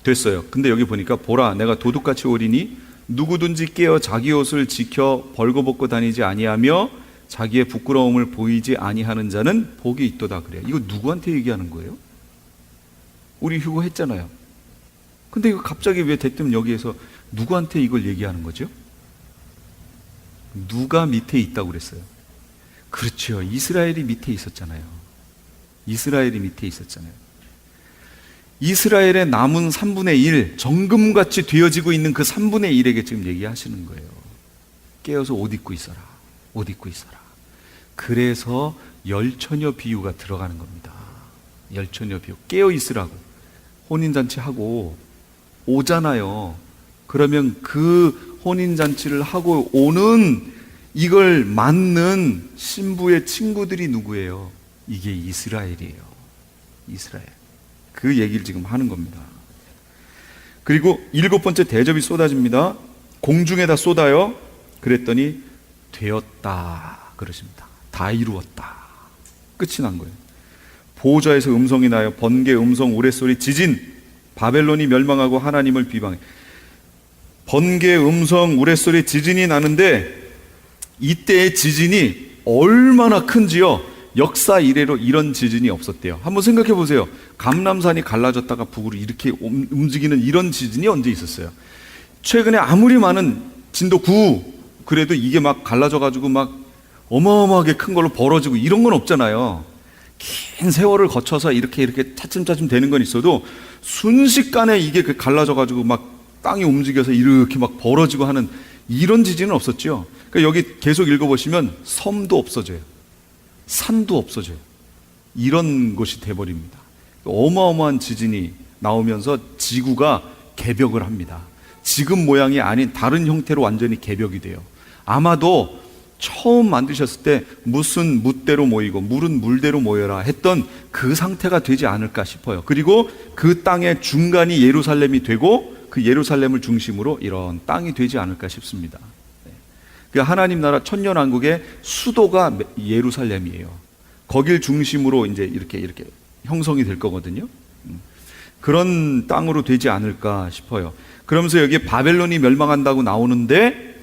[SPEAKER 1] 됐어요. 근데 여기 보니까 보라, 내가 도둑같이 오리니 누구든지 깨어 자기 옷을 지켜 벌거벗고 다니지 아니하며 자기의 부끄러움을 보이지 아니하는 자는 복이 있도다 그래요. 이거 누구한테 얘기하는 거예요? 우리 휴거 했잖아요. 근데 이거 갑자기 왜 대뜸 여기에서 누구한테 이걸 얘기하는 거죠? 누가 밑에 있다고 그랬어요? 그렇죠. 이스라엘이 밑에 있었잖아요. 이스라엘이 밑에 있었잖아요. 이스라엘의 남은 3분의 1, 정금같이 되어지고 있는 그 3분의 1에게 지금 얘기하시는 거예요. 깨어서 옷 입고 있어라. 옷 입고 있어라. 그래서 열처녀 비유가 들어가는 겁니다. 열처녀 비유. 깨어 있으라고. 혼인잔치 하고 오잖아요. 그러면 그 혼인잔치를 하고 오는 이걸 맞는 신부의 친구들이 누구예요? 이게 이스라엘이에요. 이스라엘. 그 얘기를 지금 하는 겁니다. 그리고 7번째 대접이 쏟아집니다. 공중에다 쏟아요. 그랬더니 되었다 그러십니다. 다 이루었다. 끝이 난 거예요. 보호자에서 음성이 나요. 번개, 음성, 우레소리, 지진. 바벨론이 멸망하고 하나님을 비방해. 번개, 음성, 우레소리, 지진이 나는데 이때의 지진이 얼마나 큰지요. 역사 이래로 이런 지진이 없었대요. 한번 생각해 보세요. 감람산이 갈라졌다가 북으로 이렇게 움직이는 이런 지진이 언제 있었어요? 최근에 아무리 많은 진도 9 그래도 이게 막 갈라져가지고 막 어마어마하게 큰 걸로 벌어지고 이런 건 없잖아요. 긴 세월을 거쳐서 이렇게 차츰차츰 되는 건 있어도 순식간에 이게 갈라져가지고 막 땅이 움직여서 이렇게 막 벌어지고 하는 이런 지진은 없었죠. 그러니까 여기 계속 읽어보시면 섬도 없어져요. 산도 없어져요. 이런 것이 돼버립니다. 어마어마한 지진이 나오면서 지구가 개벽을 합니다. 지금 모양이 아닌 다른 형태로 완전히 개벽이 돼요. 아마도 처음 만드셨을 때 무슨 묻대로 모이고 물은 물대로 모여라 했던 그 상태가 되지 않을까 싶어요. 그리고 그 땅의 중간이 예루살렘이 되고 그 예루살렘을 중심으로 이런 땅이 되지 않을까 싶습니다. 그 하나님 나라 천년왕국의 수도가 예루살렘이에요. 거길 중심으로 이제 이렇게 형성이 될 거거든요. 그런 땅으로 되지 않을까 싶어요. 그러면서 여기 바벨론이 멸망한다고 나오는데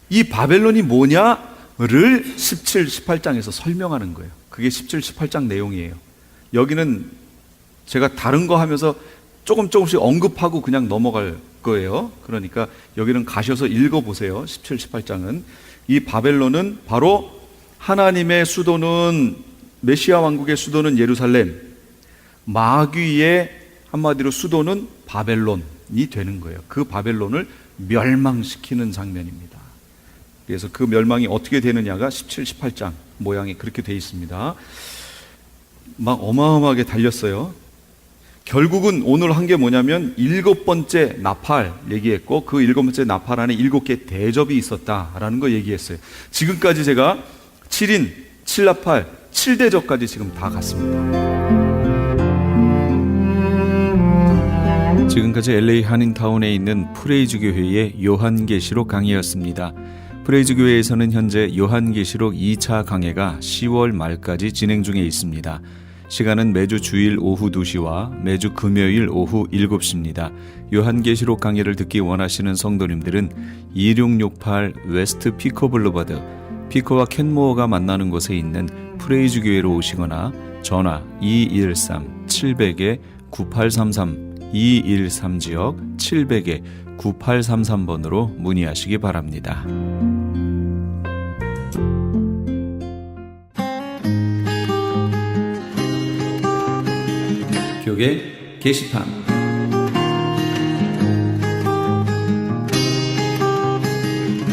[SPEAKER 1] 이 바벨론이 뭐냐를 17, 18장에서 설명하는 거예요. 그게 17, 18장 내용이에요. 여기는 제가 다른 거 하면서 조금씩 언급하고 그냥 넘어갈 거예요. 그러니까 여기는 가셔서 읽어보세요. 17, 18장은. 이 바벨론은 바로 하나님의 수도는 메시아 왕국의 수도는 예루살렘, 마귀의 한마디로 수도는 바벨론이 되는 거예요. 그 바벨론을 멸망시키는 장면입니다. 그래서 그 멸망이 어떻게 되느냐가 17, 18장 모양이 그렇게 되어 있습니다. 막 어마어마하게 달렸어요. 결국은 오늘 한 게 뭐냐면 7번째 나팔 얘기했고 그 7번째 나팔 안에 7개 대접이 있었다라는 거 얘기했어요. 지금까지 제가 7인, 7나팔, 7대접까지 지금 다 갔습니다. 지금까지 LA 한인타운에 있는 프레이즈 교회의 요한계시록 강의였습니다. 프레이즈 교회에서는 현재 요한계시록 2차 강해가 10월 말까지 진행 중에 있습니다. 시간은 매주 주일 오후 2시와 매주 금요일 오후 7시입니다. 요한계시록 강의를 듣기 원하시는 성도님들은 2668 웨스트 피커 블루버드, 피커와 켄모어가 만나는 곳에 있는 프레이즈 교회로 오시거나 전화 213-700-9833 213지역 700-9833번으로 문의하시기 바랍니다. 교계 게시판.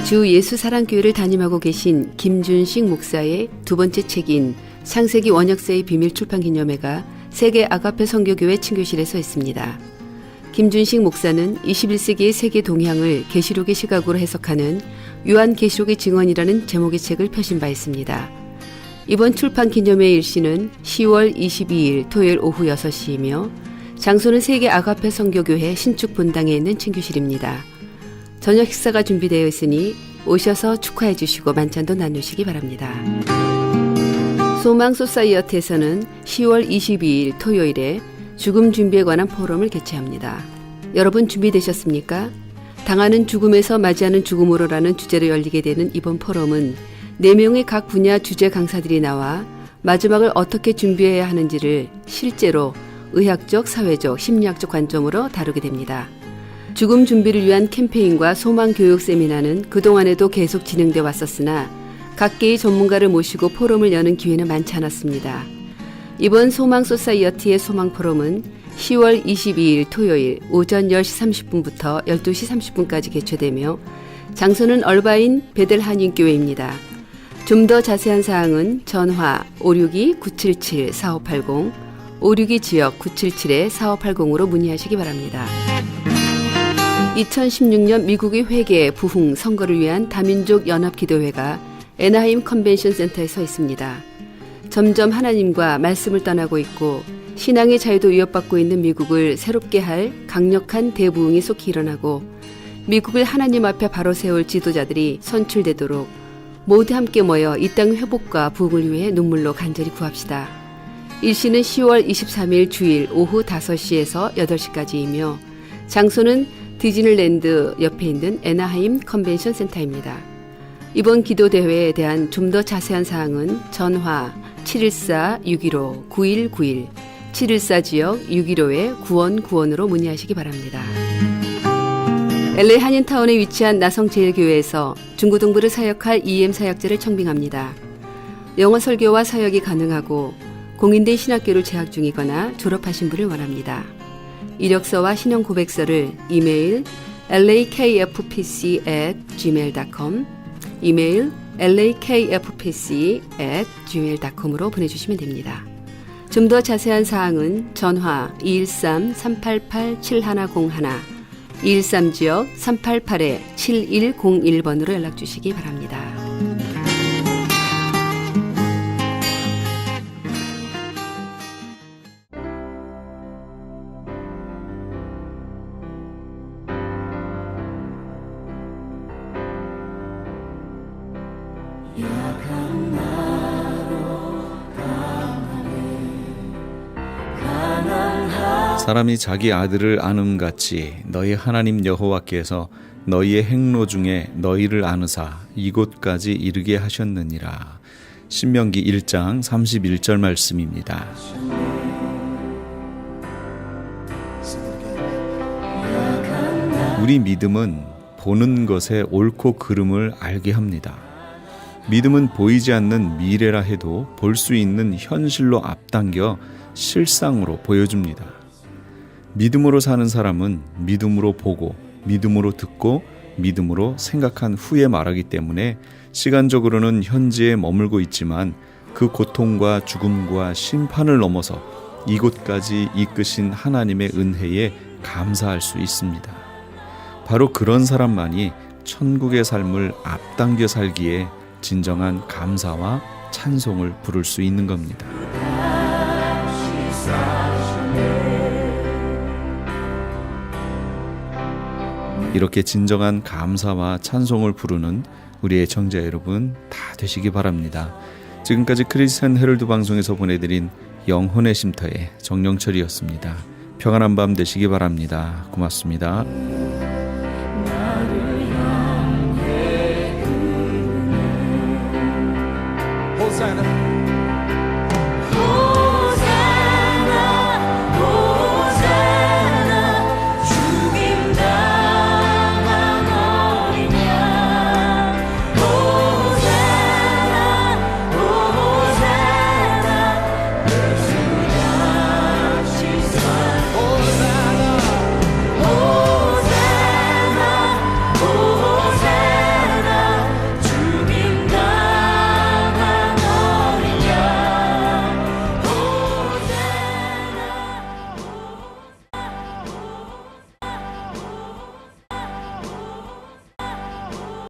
[SPEAKER 8] 주 예수사랑교회를 담임하고 계신 김준식 목사의 두 번째 책인 창세기 원역사의 비밀 출판 기념회가 세계 아가페 선교교회 친교실에서 했습니다. 김준식 목사는 21세기의 세계 동향을 계시록의 시각으로 해석하는 요한계시록의 증언이라는 제목의 책을 펴신 바 있습니다. 이번 출판 기념회 일시는 10월 22일 토요일 오후 6시이며 장소는 세계 아가페 선교교회 신축 본당에 있는 친교실입니다. 저녁 식사가 준비되어 있으니 오셔서 축하해 주시고 만찬도 나누시기 바랍니다. 소망 소사이어티에서는 10월 22일 토요일에 죽음 준비에 관한 포럼을 개최합니다. 여러분 준비되셨습니까? 당하는 죽음에서 맞이하는 죽음으로라는 주제로 열리게 되는 이번 포럼은 4명의 각 분야 주제 강사들이 나와 마지막을 어떻게 준비해야 하는지를 실제로 의학적, 사회적, 심리학적 관점으로 다루게 됩니다. 죽음 준비를 위한 캠페인과 소망 교육 세미나는 그동안에도 계속 진행돼 왔었으나 각계의 전문가를 모시고 포럼을 여는 기회는 많지 않았습니다. 이번 소망 소사이어티의 소망 포럼은 10월 22일 토요일 오전 10시 30분부터 12시 30분까지 개최되며 장소는 얼바인 베델 한인교회입니다. 좀 더 자세한 사항은 전화 562-977-4580, 562지역 977-4580으로 문의하시기 바랍니다. 2016년 미국의 회계, 부흥, 선거를 위한 다민족 연합기도회가 애나하임 컨벤션 센터에 서 있습니다. 점점 하나님과 말씀을 떠나고 있고 신앙의 자유도 위협받고 있는 미국을 새롭게 할 강력한 대부흥이 속히 일어나고 미국을 하나님 앞에 바로 세울 지도자들이 선출되도록 모두 함께 모여 이 땅의 회복과 부흥을 위해 눈물로 간절히 구합시다. 일시는 10월 23일 주일 오후 5시에서 8시까지이며 장소는 디즈니랜드 옆에 있는 애나하임 컨벤션 센터입니다. 이번 기도대회에 대한 좀 더 자세한 사항은 전화 714-615-9191, 714지역 615-9191으로 문의하시기 바랍니다. LA 한인타운에 위치한 나성제일교회에서 중고등부를 사역할 EM 사역자를 청빙합니다. 영어 설교와 사역이 가능하고 공인된 신학교를 재학 중이거나 졸업하신 분을 원합니다. 이력서와 신용 고백서를 이메일 lakfpc@gmail.com, 이메일 lakfpc@gmail.com으로 보내주시면 됩니다. 좀 더 자세한 사항은 전화 213-388-7101, 213지역 388-7101번으로 연락주시기 바랍니다.
[SPEAKER 1] 사람이 자기 아들을 아음같이 너희 하나님 여호와께서 너희의 행로 중에 너희를 아느사 이곳까지 이르게 하셨느니라. 신명기 1장 31절 말씀입니다. 우리 믿음은 보는 것의 옳고 그름을 알게 합니다. 믿음은 보이지 않는 미래라 해도 볼 수 있는 현실로 앞당겨 실상으로 보여줍니다. 믿음으로 사는 사람은 믿음으로 보고 믿음으로 듣고 믿음으로 생각한 후에 말하기 때문에 시간적으로는 현지에 머물고 있지만 그 고통과 죽음과 심판을 넘어서 이곳까지 이끄신 하나님의 은혜에 감사할 수 있습니다. 바로 그런 사람만이 천국의 삶을 앞당겨 살기에 진정한 감사와 찬송을 부를 수 있는 겁니다. 이렇게 진정한 감사와 찬송을 부르는 우리의 청자 여러분 다 되시기 바랍니다. 지금까지 크리스찬 헤럴드 방송에서 보내드린 영혼의 쉼터의 정영철이었습니다. 평안한 밤 되시기 바랍니다. 고맙습니다.